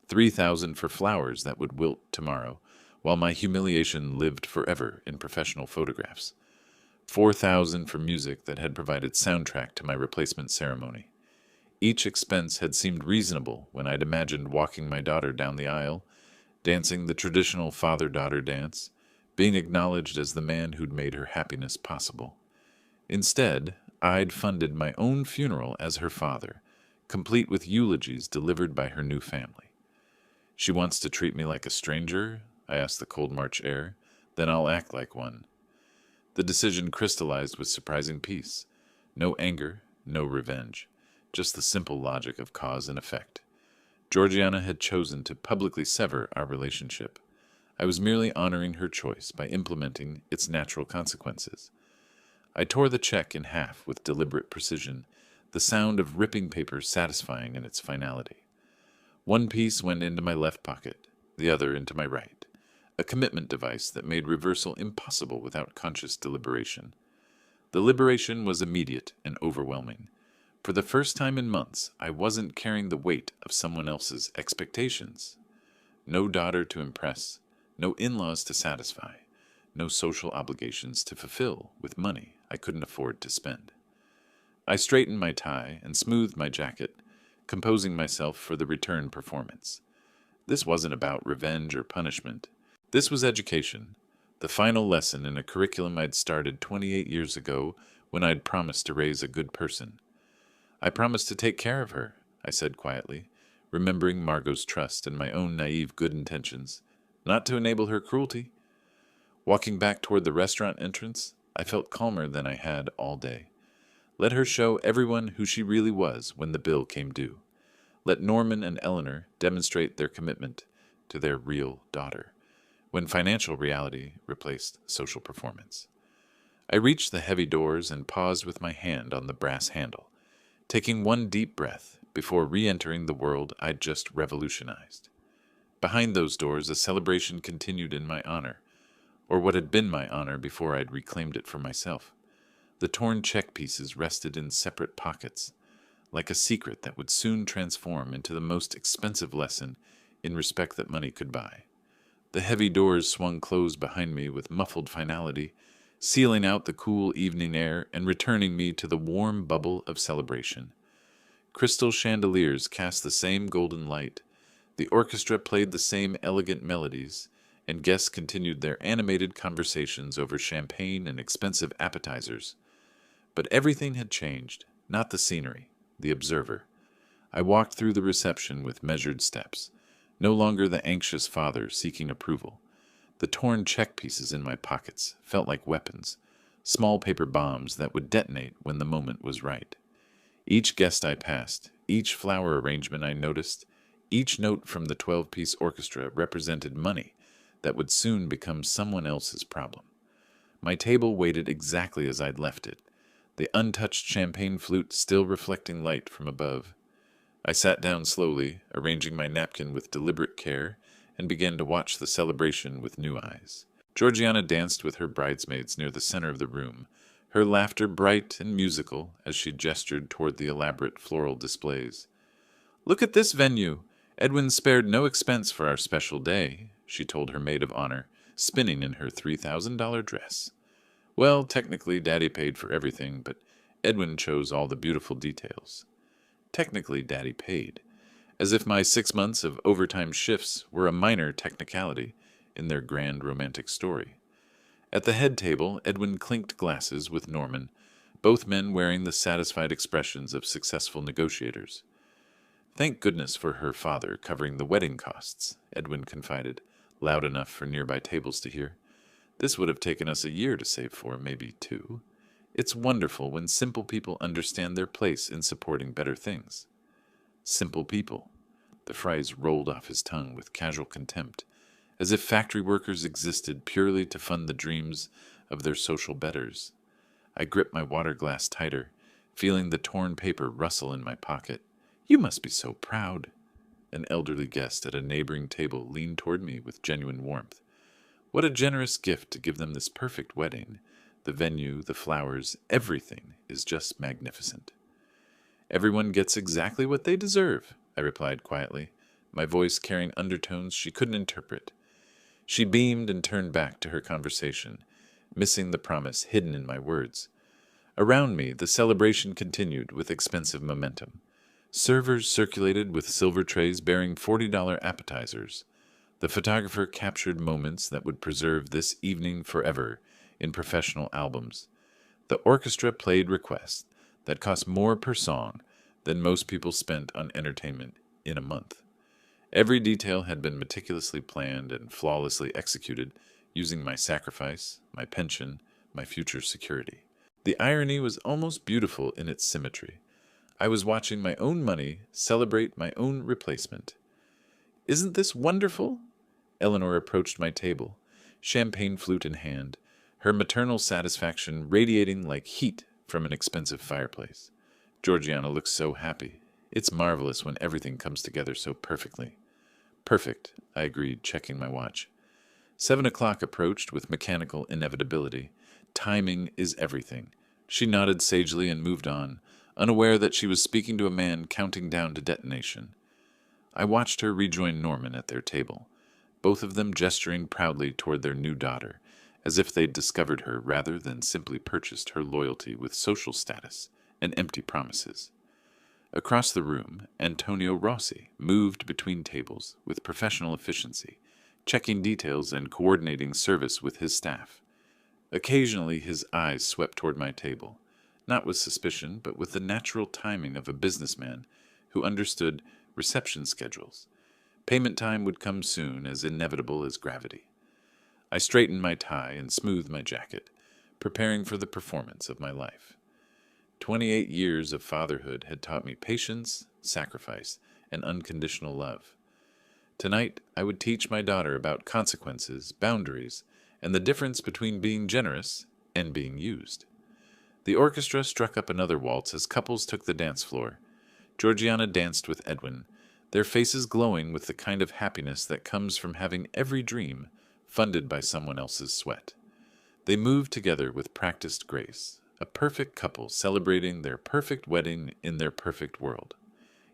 3,000 for flowers that would wilt tomorrow, while my humiliation lived forever in professional photographs. 4,000 for music that had provided soundtrack to my replacement ceremony. Each expense had seemed reasonable when I'd imagined walking my daughter down the aisle, dancing the traditional father-daughter dance, being acknowledged as the man who'd made her happiness possible. Instead, I'd funded my own funeral as her father, complete with eulogies delivered by her new family. She wants to treat me like a stranger, I asked the cold March air. Then I'll act like one. The decision crystallized with surprising peace. No anger, no revenge. Just the simple logic of cause and effect. Georgiana had chosen to publicly sever our relationship. I was merely honoring her choice by implementing its natural consequences. I tore the check in half with deliberate precision, the sound of ripping paper satisfying in its finality. One piece went into my left pocket, the other into my right, a commitment device that made reversal impossible without conscious deliberation. The liberation was immediate and overwhelming. For the first time in months, I wasn't carrying the weight of someone else's expectations. No daughter to impress, no in-laws to satisfy, no social obligations to fulfill with money I couldn't afford to spend. I straightened my tie and smoothed my jacket, composing myself for the return performance. This wasn't about revenge or punishment. This was education, the final lesson in a curriculum I'd started 28 years ago when I'd promised to raise a good person. I promised to take care of her, I said quietly, remembering Margot's trust and my own naive good intentions, not to enable her cruelty. Walking back toward the restaurant entrance, I felt calmer than I had all day. Let her show everyone who she really was when the bill came due. let Norman and Eleanor demonstrate their commitment to their real daughter, when financial reality replaced social performance. I reached the heavy doors and paused with my hand on the brass handle, taking one deep breath before re-entering the world I'd just revolutionized. Behind those doors, a celebration continued in my honor, or what had been my honor before I'd reclaimed it for myself. The torn check pieces rested in separate pockets, like a secret that would soon transform into the most expensive lesson in respect that money could buy. The heavy doors swung closed behind me with muffled finality, sealing out the cool evening air and returning me to the warm bubble of celebration. Crystal chandeliers cast the same golden light, the orchestra played the same elegant melodies, and guests continued their animated conversations over champagne and expensive appetizers. But everything had changed, not the scenery, the observer. I walked through the reception with measured steps, no longer the anxious father seeking approval. The torn check pieces in my pockets felt like weapons, small paper bombs that would detonate when the moment was right. Each guest I passed, each flower arrangement I noticed, each note from the 12-piece orchestra represented money that would soon become someone else's problem. My table waited exactly as I'd left it, the untouched champagne flute still reflecting light from above. I sat down slowly, arranging my napkin with deliberate care, and began to watch the celebration with new eyes. Georgiana danced with her bridesmaids near the center of the room, her laughter bright and musical as she gestured toward the elaborate floral displays. "Look at this venue! Edwin spared no expense for our special day," she told her maid of honor, spinning in her $3,000 dress. Well, technically, Daddy paid for everything, but Edwin chose all the beautiful details. Technically, Daddy paid, as if my 6 months of overtime shifts were a minor technicality in their grand romantic story. At the head table, Edwin clinked glasses with Norman, both men wearing the satisfied expressions of successful negotiators. "Thank goodness for her father covering the wedding costs," Edwin confided, loud enough for nearby tables to hear. "This would have taken us a year to save for, maybe 2. It's wonderful when simple people understand their place in supporting better things." Simple people. The phrase rolled off his tongue with casual contempt, as if factory workers existed purely to fund the dreams of their social betters. I gripped my water glass tighter, feeling the torn paper rustle in my pocket. "You must be so proud." An elderly guest at a neighboring table leaned toward me with genuine warmth. What a generous gift to give them this perfect wedding. The venue, the flowers, everything is just magnificent. "Everyone gets exactly what they deserve," I replied quietly, my voice carrying undertones she couldn't interpret. She beamed and turned back to her conversation, missing the promise hidden in my words. Around me, the celebration continued with expensive momentum. Servers circulated with silver trays bearing $40 appetizers. The photographer captured moments that would preserve this evening forever in professional albums. The orchestra played requests that cost more per song than most people spent on entertainment in a month. Every detail had been meticulously planned and flawlessly executed using my sacrifice, my pension, my future security. The irony was almost beautiful in its symmetry. I was watching my own money celebrate my own replacement. "Isn't this wonderful?" Eleanor approached my table, champagne flute in hand, her maternal satisfaction radiating like heat from an expensive fireplace. "Georgiana looks so happy. It's marvelous when everything comes together so perfectly." "Perfect," I agreed, checking my watch. 7 o'clock approached with mechanical inevitability. Timing is everything. She nodded sagely and moved on, unaware that she was speaking to a man counting down to detonation. I watched her rejoin Norman at their table, both of them gesturing proudly toward their new daughter, as if they'd discovered her rather than simply purchased her loyalty with social status and empty promises. Across the room, Antonio Rossi moved between tables with professional efficiency, checking details and coordinating service with his staff. Occasionally his eyes swept toward my table, not with suspicion, but with the natural timing of a businessman who understood reception schedules. Payment time would come soon, as inevitable as gravity. I straightened my tie and smoothed my jacket, preparing for the performance of my life. 28 years of fatherhood had taught me patience, sacrifice, and unconditional love. Tonight, I would teach my daughter about consequences, boundaries, and the difference between being generous and being used. The orchestra struck up another waltz as couples took the dance floor. Georgiana danced with Edwin, their faces glowing with the kind of happiness that comes from having every dream funded by someone else's sweat. They moved together with practiced grace, a perfect couple celebrating their perfect wedding in their perfect world.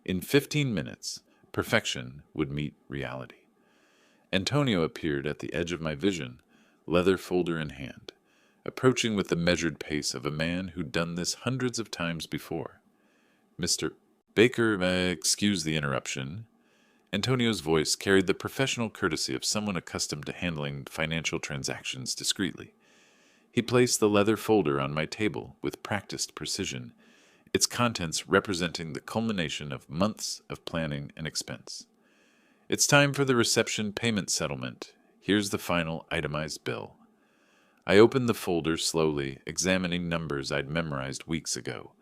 In 15 minutes, perfection would meet reality. Antonio appeared at the edge of my vision, leather folder in hand, approaching with the measured pace of a man who'd done this hundreds of times before. Mr. Baker, excuse the interruption. Antonio's voice carried the professional courtesy of someone accustomed to handling financial transactions discreetly. He placed the leather folder on my table with practiced precision, its contents representing the culmination of months of planning and expense. It's time for the reception payment settlement. Here's the final itemized bill. I opened the folder slowly, examining numbers I'd memorized weeks ago.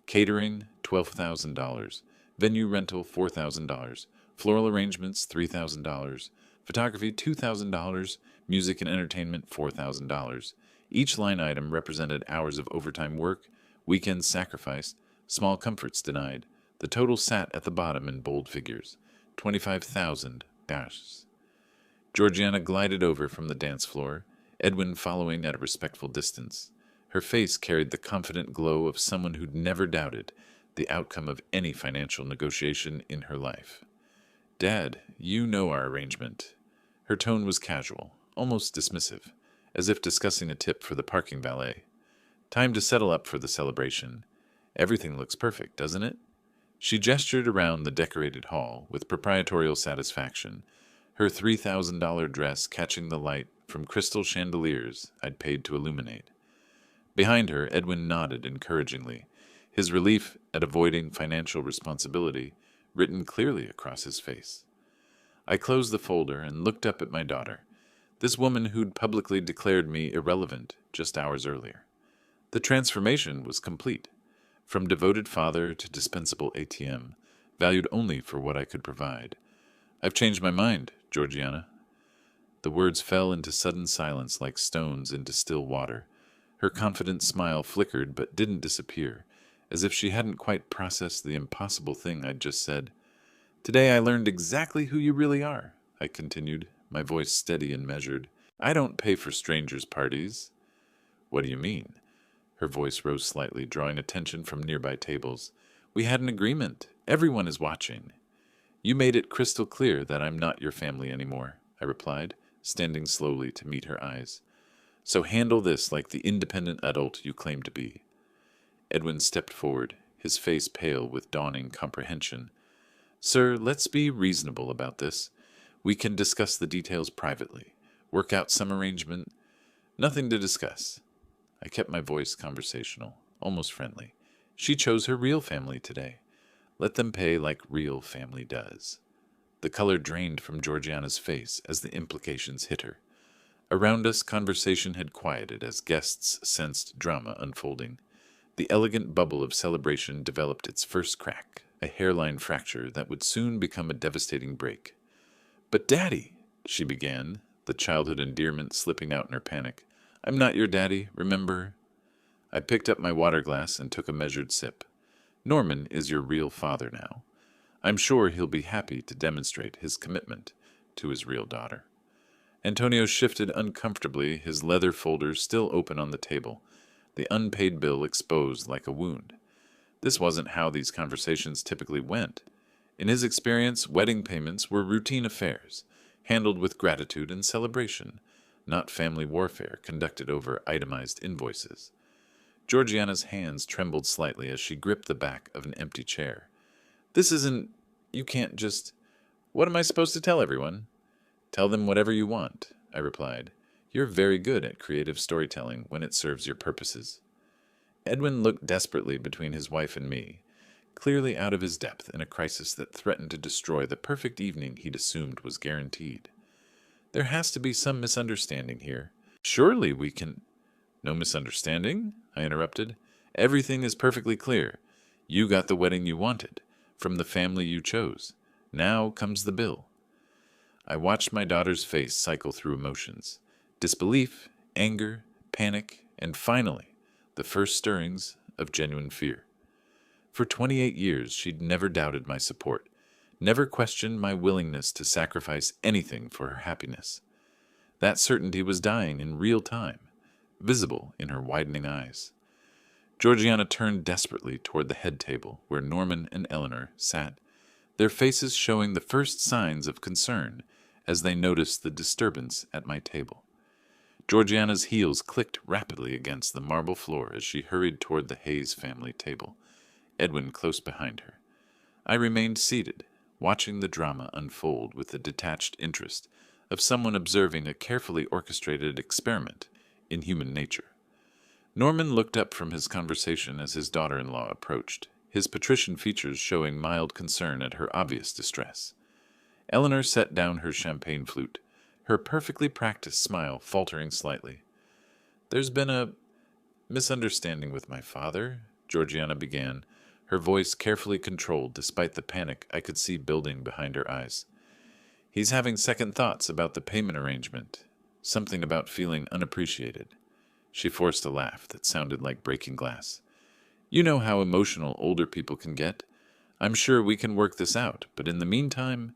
Catering, $12,000. Venue rental, $4,000. Floral arrangements, $3,000. Photography, $2,000. Music and entertainment, $4,000. Each line item represented hours of overtime work, weekends sacrificed, small comforts denied. The total sat at the bottom in bold figures. 25,000 dashes. Georgiana glided over from the dance floor, Edwin following at a respectful distance. Her face carried the confident glow of someone who'd never doubted the outcome of any financial negotiation in her life. Dad, you know our arrangement. Her tone was casual, almost dismissive, as if discussing a tip for the parking valet. Time to settle up for the celebration. Everything looks perfect, doesn't it? She gestured around the decorated hall with proprietorial satisfaction, her $3,000 dress catching the light from crystal chandeliers I'd paid to illuminate. Behind her, Edwin nodded encouragingly, his relief at avoiding financial responsibility written clearly across his face. I closed the folder and looked up at my daughter, this woman who'd publicly declared me irrelevant just hours earlier. The transformation was complete. From devoted father to dispensable ATM, valued only for what I could provide. I've changed my mind, Georgiana. The words fell into sudden silence like stones into still water. Her confident smile flickered but didn't disappear, as if she hadn't quite processed the impossible thing I'd just said. Today I learned exactly who you really are, I continued, my voice steady and measured. I don't pay for strangers' parties. What do you mean? Her voice rose slightly, drawing attention from nearby tables. We had an agreement. Everyone is watching. You made it crystal clear that I'm not your family anymore, I replied, standing slowly to meet her eyes. So handle this like the independent adult you claim to be. Edwin stepped forward, his face pale with dawning comprehension. Sir, let's be reasonable about this. We can discuss the details privately. Work out some arrangement. Nothing to discuss. I kept my voice conversational, almost friendly. She chose her real family today. Let them pay like real family does. The color drained from Georgiana's face as the implications hit her. Around us, conversation had quieted as guests sensed drama unfolding. The elegant bubble of celebration developed its first crack, a hairline fracture that would soon become a devastating break. But Daddy, she began, the childhood endearment slipping out in her panic. I'm not your daddy, remember? I picked up my water glass and took a measured sip. Norman is your real father now. I'm sure he'll be happy to demonstrate his commitment to his real daughter. Antonio shifted uncomfortably, his leather folders still open on the table, the unpaid bill exposed like a wound. This wasn't how these conversations typically went. In his experience, wedding payments were routine affairs, handled with gratitude and celebration, not family warfare conducted over itemized invoices. Georgiana's hands trembled slightly as she gripped the back of an empty chair. This isn't... You can't just... What am I supposed to tell everyone? Tell them whatever you want, I replied. You're very good at creative storytelling when it serves your purposes. Edwin looked desperately between his wife and me, clearly out of his depth in a crisis that threatened to destroy the perfect evening he'd assumed was guaranteed. There has to be some misunderstanding here. Surely we can... No misunderstanding? I interrupted. Everything is perfectly clear. You got the wedding you wanted. from the family you chose. Now comes the bill. I watched my daughter's face cycle through emotions. Disbelief, anger, panic, and finally, the first stirrings of genuine fear. For 28 years, she'd never doubted my support, never questioned my willingness to sacrifice anything for her happiness. That certainty was dying in real time, visible in her widening eyes. Georgiana turned desperately toward the head table where Norman and Eleanor sat, their faces showing the first signs of concern as they noticed the disturbance at my table. Georgiana's heels clicked rapidly against the marble floor as she hurried toward the Hayes family table, Edwin close behind her. I remained seated, watching the drama unfold with the detached interest of someone observing a carefully orchestrated experiment in human nature. Norman looked up from his conversation as his daughter-in-law approached, his patrician features showing mild concern at her obvious distress. Eleanor set down her champagne flute, her perfectly practiced smile faltering slightly. "There's been a misunderstanding with my father," Georgiana began, her voice carefully controlled despite the panic I could see building behind her eyes. "He's having second thoughts about the payment arrangement, something about feeling unappreciated." She forced a laugh that sounded like breaking glass. "You know how emotional older people can get. I'm sure we can work this out, but in the meantime—"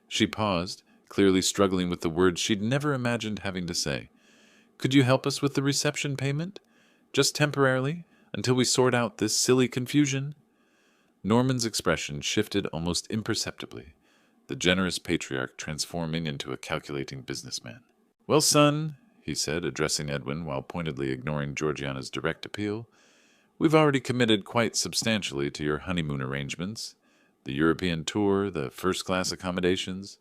She paused, clearly struggling with the words she'd never imagined having to say. "Could you help us with the reception payment? Just temporarily, until we sort out this silly confusion?" Norman's expression shifted almost imperceptibly, the generous patriarch transforming into a calculating businessman. "Well, son," he said, addressing Edwin while pointedly ignoring Georgiana's direct appeal, "we've already committed quite substantially to your honeymoon arrangements. The European tour, the first-class accommodations.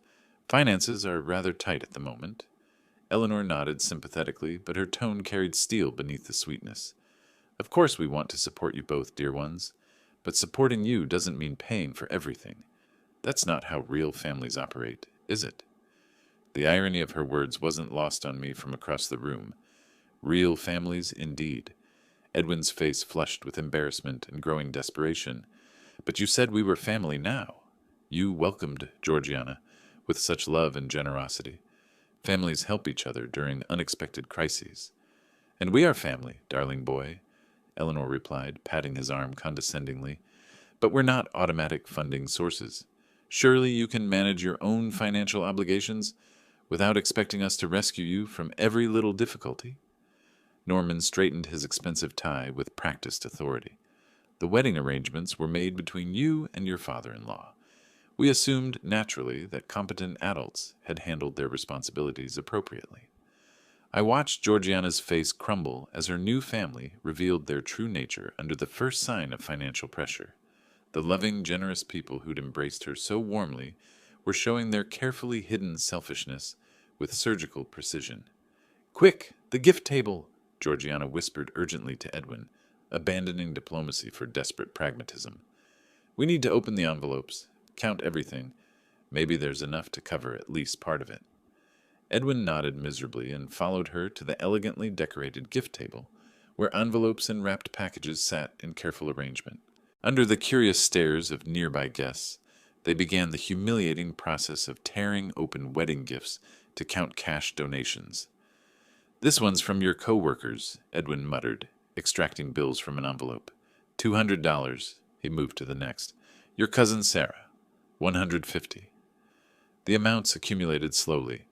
Finances are rather tight at the moment." Eleanor nodded sympathetically, but her tone carried steel beneath the sweetness. "Of course we want to support you both, dear ones, but supporting you doesn't mean paying for everything. That's not how real families operate, is it?" The irony of her words wasn't lost on me from across the room. Real families, indeed. Edwin's face flushed with embarrassment and growing desperation. "But you said we were family now." You welcomed Georgiana with such love and generosity. Families help each other during unexpected crises. "And we are family, darling boy," Eleanor replied, patting his arm condescendingly. "But we're not automatic funding sources. Surely you can manage your own financial obligations without expecting us to rescue you from every little difficulty." Norman straightened his expensive tie with practiced authority. "The wedding arrangements were made between you and your father-in-law. We assumed, naturally, that competent adults had handled their responsibilities appropriately." I watched Georgiana's face crumble as her new family revealed their true nature under the first sign of financial pressure. The loving, generous people who'd embraced her so warmly were showing their carefully hidden selfishness with surgical precision. "Quick, the gift table!" Georgiana whispered urgently to Edwin, abandoning diplomacy for desperate pragmatism. "We need to open the envelopes, count everything. Maybe there's enough to cover at least part of it." Edwin nodded miserably and followed her to the elegantly decorated gift table, where envelopes and wrapped packages sat in careful arrangement. Under the curious stares of nearby guests, they began the humiliating process of tearing open wedding gifts to count cash donations. "This one's from your co-workers," Edwin muttered, extracting bills from an envelope. $200. He moved to the next. "Your cousin Sarah. $150. The amounts accumulated slowly.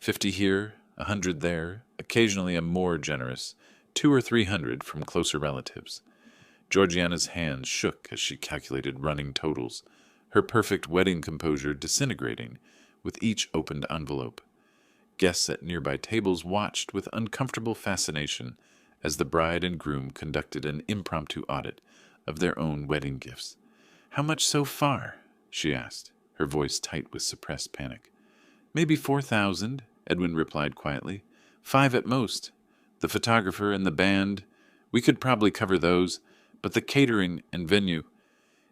50 here, 100 there, occasionally a more generous 200 or 300 from closer relatives. Georgiana's hands shook as she calculated running totals, her perfect wedding composure disintegrating with each opened envelope. Guests at nearby tables watched with uncomfortable fascination as the bride and groom conducted an impromptu audit of their own wedding gifts. "How much so far?" she asked, her voice tight with suppressed panic. "Maybe 4,000, Edwin replied quietly. 5 at most. The photographer and the band, we could probably cover those, but the catering and venue—"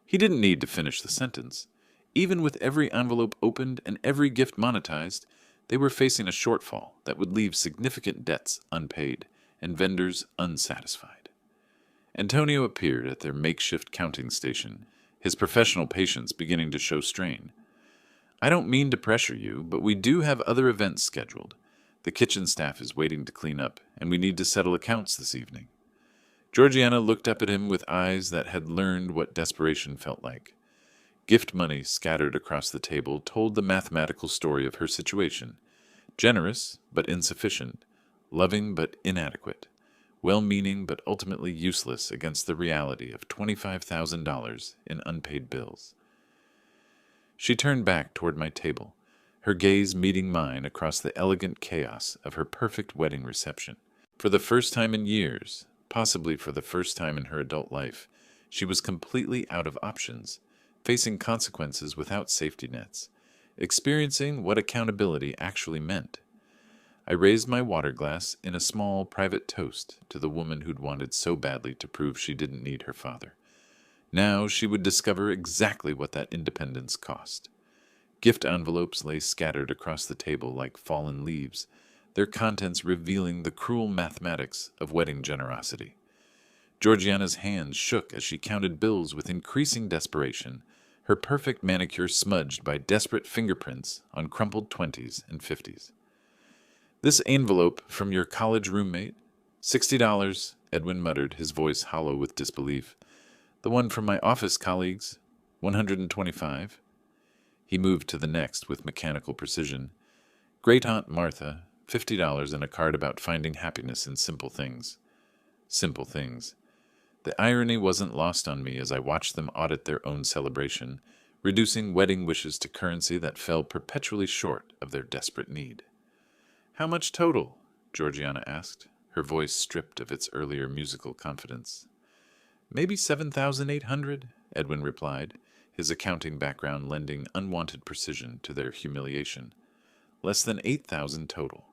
He didn't need to finish the sentence. Even with every envelope opened and every gift monetized, they were facing a shortfall that would leave significant debts unpaid and vendors unsatisfied. Antonio appeared at their makeshift counting station, his professional patience beginning to show strain. I don't mean to pressure you, but we do have other events scheduled. The kitchen staff is waiting to clean up, and we need to settle accounts this evening. Georgiana looked up at him with eyes that had learned what desperation felt like. Gift money scattered across the table told the mathematical story of her situation. Generous, but insufficient. Loving, but inadequate. Well-meaning, but ultimately useless against the reality of $25,000 in unpaid bills. She turned back toward my table, her gaze meeting mine across the elegant chaos of her perfect wedding reception. For the first time in years, possibly for the first time in her adult life, she was completely out of options, facing consequences without safety nets, experiencing what accountability actually meant. I raised my water glass in a small private toast to the woman who'd wanted so badly to prove she didn't need her father. Now she would discover exactly what that independence cost. Gift envelopes lay scattered across the table like fallen leaves, their contents revealing the cruel mathematics of wedding generosity. Georgiana's hands shook as she counted bills with increasing desperation, her perfect manicure smudged by desperate fingerprints on crumpled 20s and 50s. "This envelope from your college roommate? $60, Edwin muttered, his voice hollow with disbelief. "The one from my office colleagues? $125. He moved to the next with mechanical precision. "Great Aunt Martha, $50 and a card about finding happiness in simple things." Simple things. The irony wasn't lost on me as I watched them audit their own celebration, reducing wedding wishes to currency that fell perpetually short of their desperate need. "How much total?" Georgiana asked, her voice stripped of its earlier musical confidence. "Maybe 7,800, Edwin replied, his accounting background lending unwanted precision to their humiliation. "Less than 8,000 total."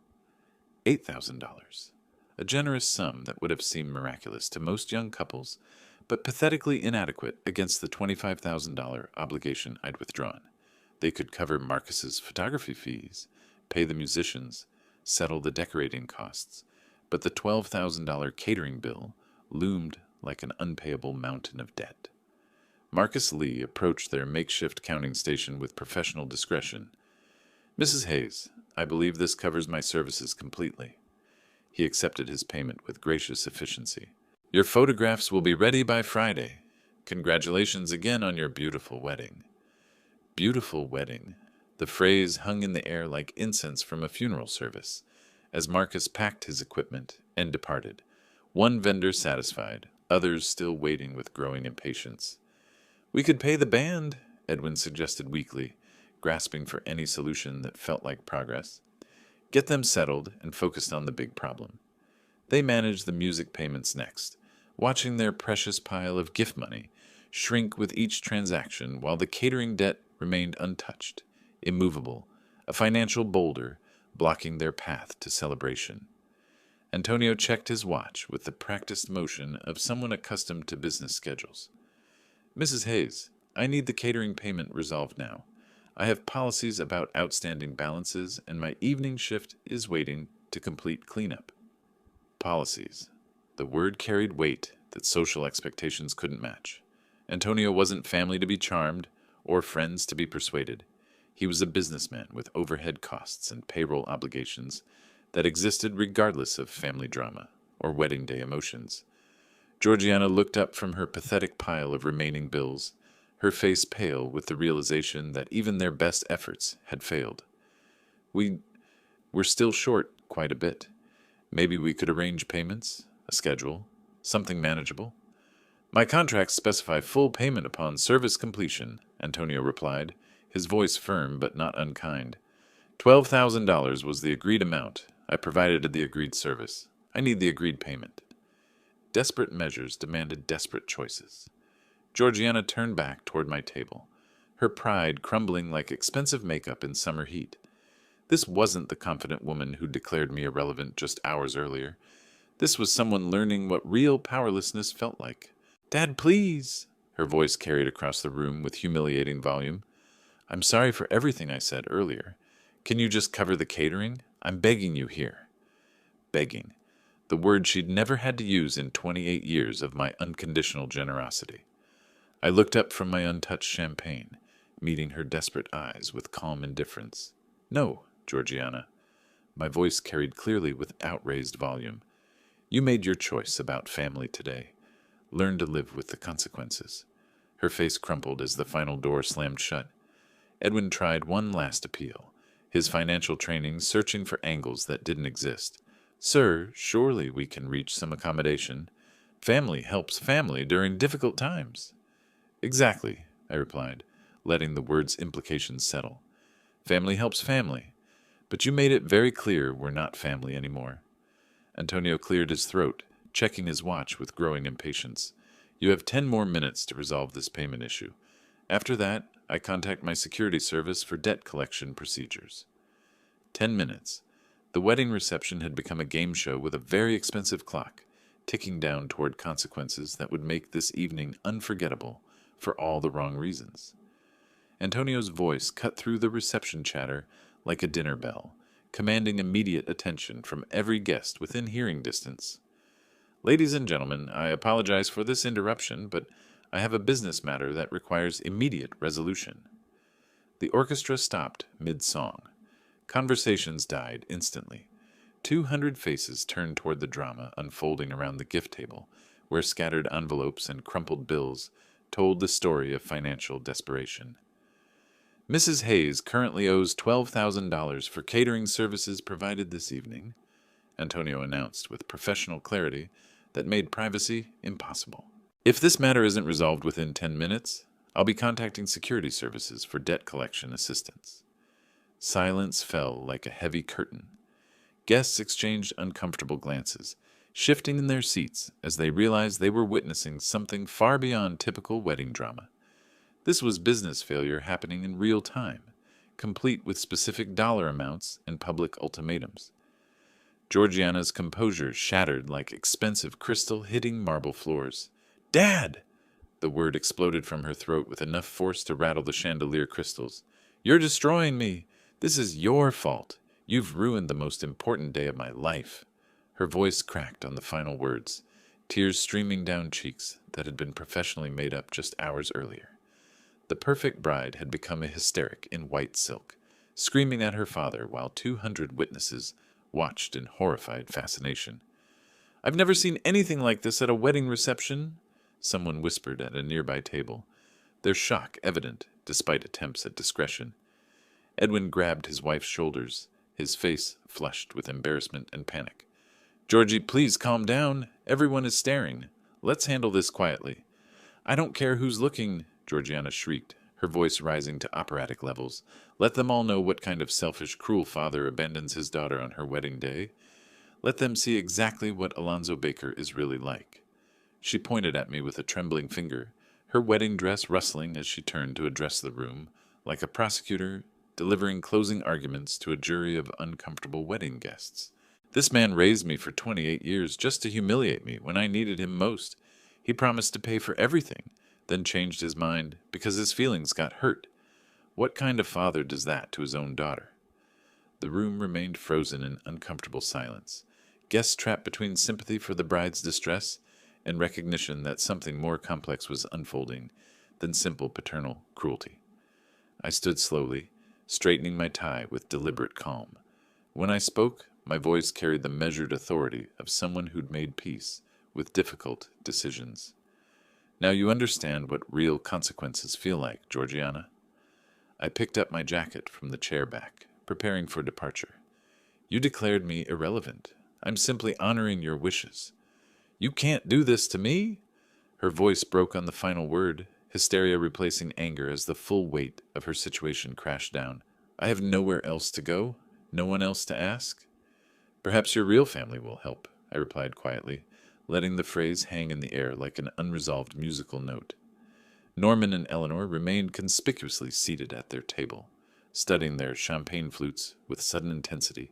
$8,000. A generous sum that would have seemed miraculous to most young couples, but pathetically inadequate against the $25,000 obligation I'd withdrawn. They could cover Marcus's photography fees, pay the musicians, settle the decorating costs, but the $12,000 catering bill loomed like an unpayable mountain of debt. Marcus Lee approached their makeshift counting station with professional discretion. "Mrs. Hayes, I believe this covers my services completely." He accepted his payment with gracious efficiency. "Your photographs will be ready by Friday. Congratulations again on your beautiful wedding." Beautiful wedding. The phrase hung in the air like incense from a funeral service, as Marcus packed his equipment and departed, one vendor satisfied, others still waiting with growing impatience. "We could pay the band," Edwin suggested weakly, grasping for any solution that felt like progress. Get them settled and focused on the big problem. They managed the music payments next, watching their precious pile of gift money shrink with each transaction while the catering debt remained untouched, immovable, a financial boulder blocking their path to celebration. Antonio checked his watch with the practiced motion of someone accustomed to business schedules. "Mrs. Hayes, I need the catering payment resolved now. I have policies about outstanding balances, and my evening shift is waiting to complete cleanup." Policies. The word carried weight that social expectations couldn't match. Antonio wasn't family to be charmed or friends to be persuaded. He was a businessman with overhead costs and payroll obligations that existed regardless of family drama or wedding day emotions. Georgiana looked up from her pathetic pile of remaining bills, her face pale with the realization that even their best efforts had failed. We're still short quite a bit. Maybe we could arrange payments, a schedule, something manageable." "My contracts specify full payment upon service completion," Antonio replied, his voice firm but not unkind. $12,000 was the agreed amount. I provided the agreed service. I need the agreed payment." Desperate measures demanded desperate choices. Georgiana turned back toward my table, her pride crumbling like expensive makeup in summer heat. This wasn't the confident woman who declared me irrelevant just hours earlier. This was someone learning what real powerlessness felt like. "Dad, please!" Her voice carried across the room with humiliating volume. "I'm sorry for everything I said earlier. Can you just cover the catering? I'm begging you here." Begging. The word she'd never had to use in 28 years of my unconditional generosity. I looked up from my untouched champagne, meeting her desperate eyes with calm indifference. No, Georgiana. My voice carried clearly with outraised volume. You made your choice about family today. Learn to live with the consequences. Her face crumpled as the final door slammed shut. Edwin tried one last appeal, his financial training searching for angles that didn't exist. Sir, surely we can reach some accommodation. Family helps family during difficult times. Exactly, I replied, letting the word's implications settle. Family helps family. But you made it very clear we're not family anymore. Antonio cleared his throat, checking his watch with growing impatience. You have 10 more minutes to resolve this payment issue. After that, I contact my security service for debt collection procedures. 10 minutes. The wedding reception had become a game show with a very expensive clock, ticking down toward consequences that would make this evening unforgettable for all the wrong reasons. Antonio's voice cut through the reception chatter like a dinner bell, commanding immediate attention from every guest within hearing distance. Ladies and gentlemen, I apologize for this interruption, but I have a business matter that requires immediate resolution. The orchestra stopped mid-song. Conversations died instantly. 200 faces turned toward the drama unfolding around the gift table, where scattered envelopes and crumpled bills told the story of financial desperation. Mrs. Hayes currently owes $12,000 for catering services provided this evening, Antonio announced with professional clarity that made privacy impossible. If this matter isn't resolved within 10 minutes, I'll be contacting security services for debt collection assistance. Silence fell like a heavy curtain. Guests exchanged uncomfortable glances, shifting in their seats as they realized they were witnessing something far beyond typical wedding drama. This was business failure happening in real time, complete with specific dollar amounts and public ultimatums. Georgiana's composure shattered like expensive crystal hitting marble floors. "Dad!" The word exploded from her throat with enough force to rattle the chandelier crystals. "You're destroying me! This is your fault! You've ruined the most important day of my life!" Her voice cracked on the final words, tears streaming down cheeks that had been professionally made up just hours earlier. The perfect bride had become a hysteric in white silk, screaming at her father while 200 witnesses watched in horrified fascination. "I've never seen anything like this at a wedding reception," someone whispered at a nearby table, their shock evident despite attempts at discretion. Edwin grabbed his wife's shoulders, his face flushed with embarrassment and panic. "Georgie, please calm down. Everyone is staring. Let's handle this quietly." "I don't care who's looking," Georgiana shrieked, her voice rising to operatic levels. "Let them all know what kind of selfish, cruel father abandons his daughter on her wedding day. Let them see exactly what Alonzo Baker is really like." She pointed at me with a trembling finger, her wedding dress rustling as she turned to address the room, like a prosecutor delivering closing arguments to a jury of uncomfortable wedding guests. "This man raised me for 28 years just to humiliate me when I needed him most. He promised to pay for everything, then changed his mind because his feelings got hurt. What kind of father does that to his own daughter?" The room remained frozen in uncomfortable silence, guests trapped between sympathy for the bride's distress and recognition that something more complex was unfolding than simple paternal cruelty. I stood slowly, straightening my tie with deliberate calm. When I spoke, my voice carried the measured authority of someone who'd made peace with difficult decisions. "Now you understand what real consequences feel like, Georgiana." I picked up my jacket from the chair back, preparing for departure. "You declared me irrelevant. I'm simply honoring your wishes." "You can't do this to me!" Her voice broke on the final word, hysteria replacing anger as the full weight of her situation crashed down. "I have nowhere else to go, no one else to ask." "Perhaps your real family will help," I replied quietly, letting the phrase hang in the air like an unresolved musical note. Norman and Eleanor remained conspicuously seated at their table, studying their champagne flutes with sudden intensity,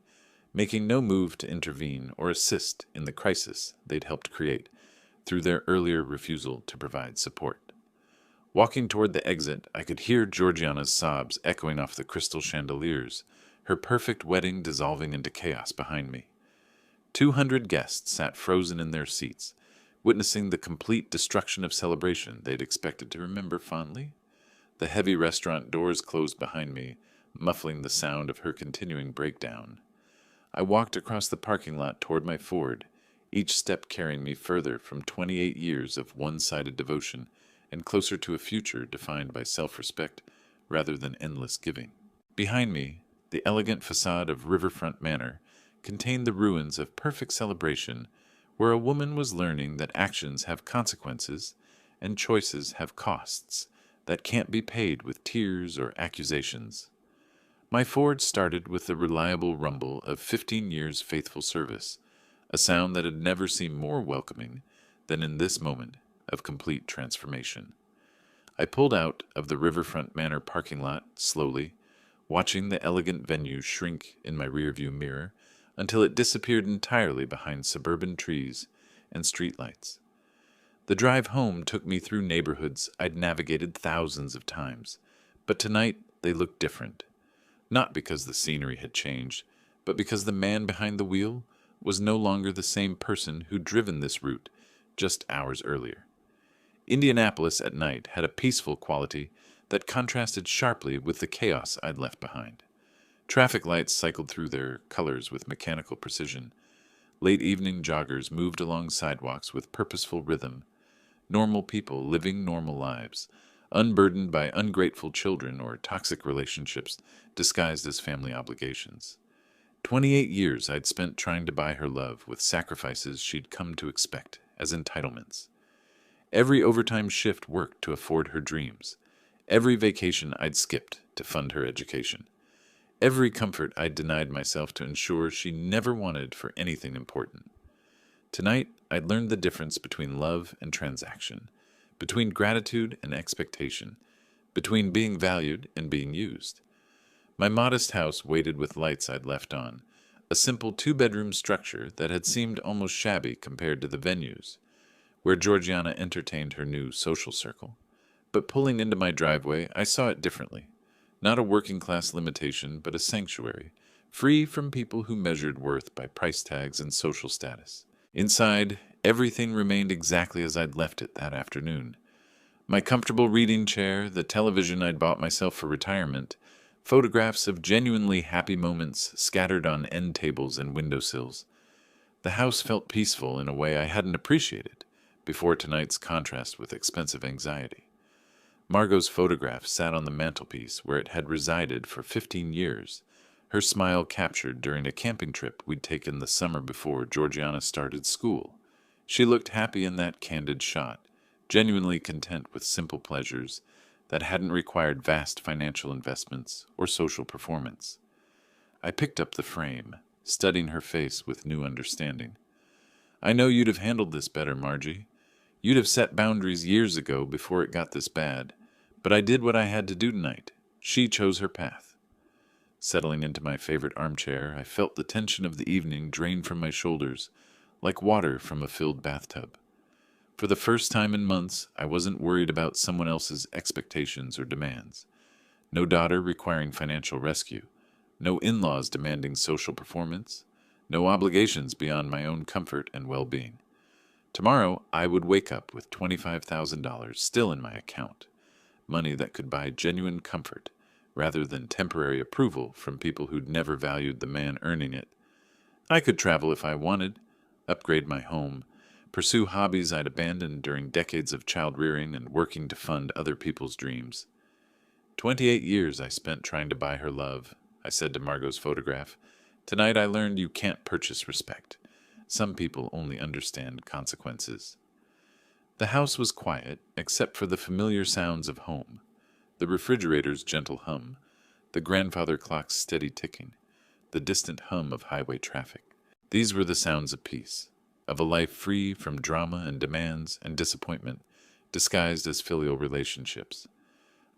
making no move to intervene or assist in the crisis they'd helped create through their earlier refusal to provide support. Walking toward the exit, I could hear Georgiana's sobs echoing off the crystal chandeliers, her perfect wedding dissolving into chaos behind me. 200 guests sat frozen in their seats, witnessing the complete destruction of celebration they'd expected to remember fondly. The heavy restaurant doors closed behind me, muffling the sound of her continuing breakdown. I walked across the parking lot toward my Ford, each step carrying me further from 28 years of one-sided devotion and closer to a future defined by self-respect rather than endless giving. Behind me, the elegant facade of Riverfront Manor contained the ruins of perfect celebration where a woman was learning that actions have consequences and choices have costs that can't be paid with tears or accusations. My Ford started with the reliable rumble of 15 years' faithful service, a sound that had never seemed more welcoming than in this moment of complete transformation. I pulled out of the Riverfront Manor parking lot slowly, watching the elegant venue shrink in my rearview mirror until it disappeared entirely behind suburban trees and streetlights. The drive home took me through neighborhoods I'd navigated thousands of times, but tonight they looked different. Not because the scenery had changed, but because the man behind the wheel was no longer the same person who'd driven this route just hours earlier. Indianapolis at night had a peaceful quality that contrasted sharply with the chaos I'd left behind. Traffic lights cycled through their colors with mechanical precision. Late evening joggers moved along sidewalks with purposeful rhythm. Normal people living normal lives, unburdened by ungrateful children or toxic relationships disguised as family obligations. 28 years I'd spent trying to buy her love with sacrifices she'd come to expect as entitlements. Every overtime shift worked to afford her dreams. Every vacation I'd skipped to fund her education. Every comfort I'd denied myself to ensure she never wanted for anything important. Tonight, I'd learned the difference between love and transaction, between gratitude and expectation, between being valued and being used. My modest house waited with lights I'd left on, a simple two-bedroom structure that had seemed almost shabby compared to the venues, where Georgiana entertained her new social circle. But pulling into my driveway, I saw it differently. Not a working-class limitation, but a sanctuary, free from people who measured worth by price tags and social status. Inside, everything remained exactly as I'd left it that afternoon. My comfortable reading chair, the television I'd bought myself for retirement, photographs of genuinely happy moments scattered on end tables and windowsills. The house felt peaceful in a way I hadn't appreciated before tonight's contrast with expensive anxiety. Margot's photograph sat on the mantelpiece where it had resided for 15 years, her smile captured during a camping trip we'd taken the summer before Georgiana started school. She looked happy in that candid shot, genuinely content with simple pleasures that hadn't required vast financial investments or social performance. I picked up the frame, studying her face with new understanding. I know you'd have handled this better, Margie. You'd have set boundaries years ago before it got this bad, but I did what I had to do tonight. She chose her path. Settling into my favorite armchair, I felt the tension of the evening drain from my shoulders, like water from a filled bathtub. For the first time in months, I wasn't worried about someone else's expectations or demands. No daughter requiring financial rescue, no in-laws demanding social performance, no obligations beyond my own comfort and well-being. Tomorrow, I would wake up with $25,000 still in my account, money that could buy genuine comfort rather than temporary approval from people who'd never valued the man earning it. I could travel if I wanted, upgrade my home, pursue hobbies I'd abandoned during decades of child-rearing and working to fund other people's dreams. 28 years I spent trying to buy her love, I said to Margot's photograph. Tonight I learned you can't purchase respect. Some people only understand consequences. The house was quiet, except for the familiar sounds of home, the refrigerator's gentle hum, the grandfather clock's steady ticking, the distant hum of highway traffic. These were the sounds of peace, of a life free from drama and demands and disappointment, disguised as filial relationships.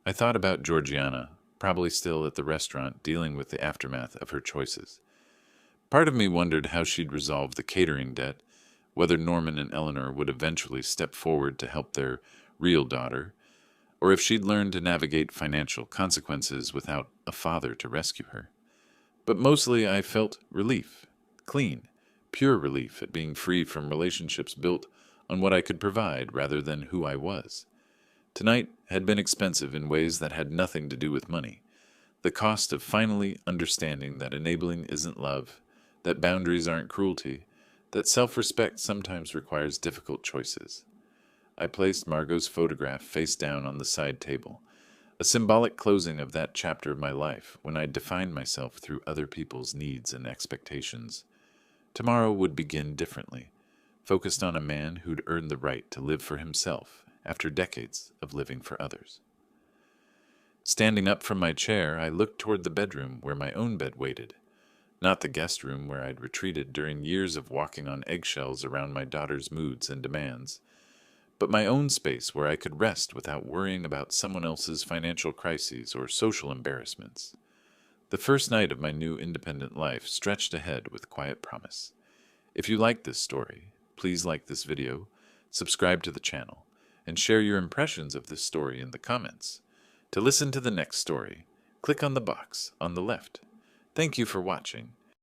I thought about Georgiana, probably still at the restaurant dealing with the aftermath of her choices. Part of me wondered how she'd resolve the catering debt, whether Norman and Eleanor would eventually step forward to help their real daughter, or if she'd learned to navigate financial consequences without a father to rescue her. But mostly I felt relief, clean, pure relief at being free from relationships built on what I could provide rather than who I was. Tonight had been expensive in ways that had nothing to do with money. The cost of finally understanding that enabling isn't love, that boundaries aren't cruelty, that self-respect sometimes requires difficult choices. I placed Margot's photograph face down on the side table, a symbolic closing of that chapter of my life when I defined myself through other people's needs and expectations. Tomorrow would begin differently, focused on a man who'd earned the right to live for himself after decades of living for others. Standing up from my chair, I looked toward the bedroom where my own bed waited, not the guest room where I'd retreated during years of walking on eggshells around my daughter's moods and demands, but my own space where I could rest without worrying about someone else's financial crises or social embarrassments. The first night of my new independent life stretched ahead with quiet promise. If you like this story, please like this video, subscribe to the channel, and share your impressions of this story in the comments. To listen to the next story, click on the box on the left. Thank you for watching,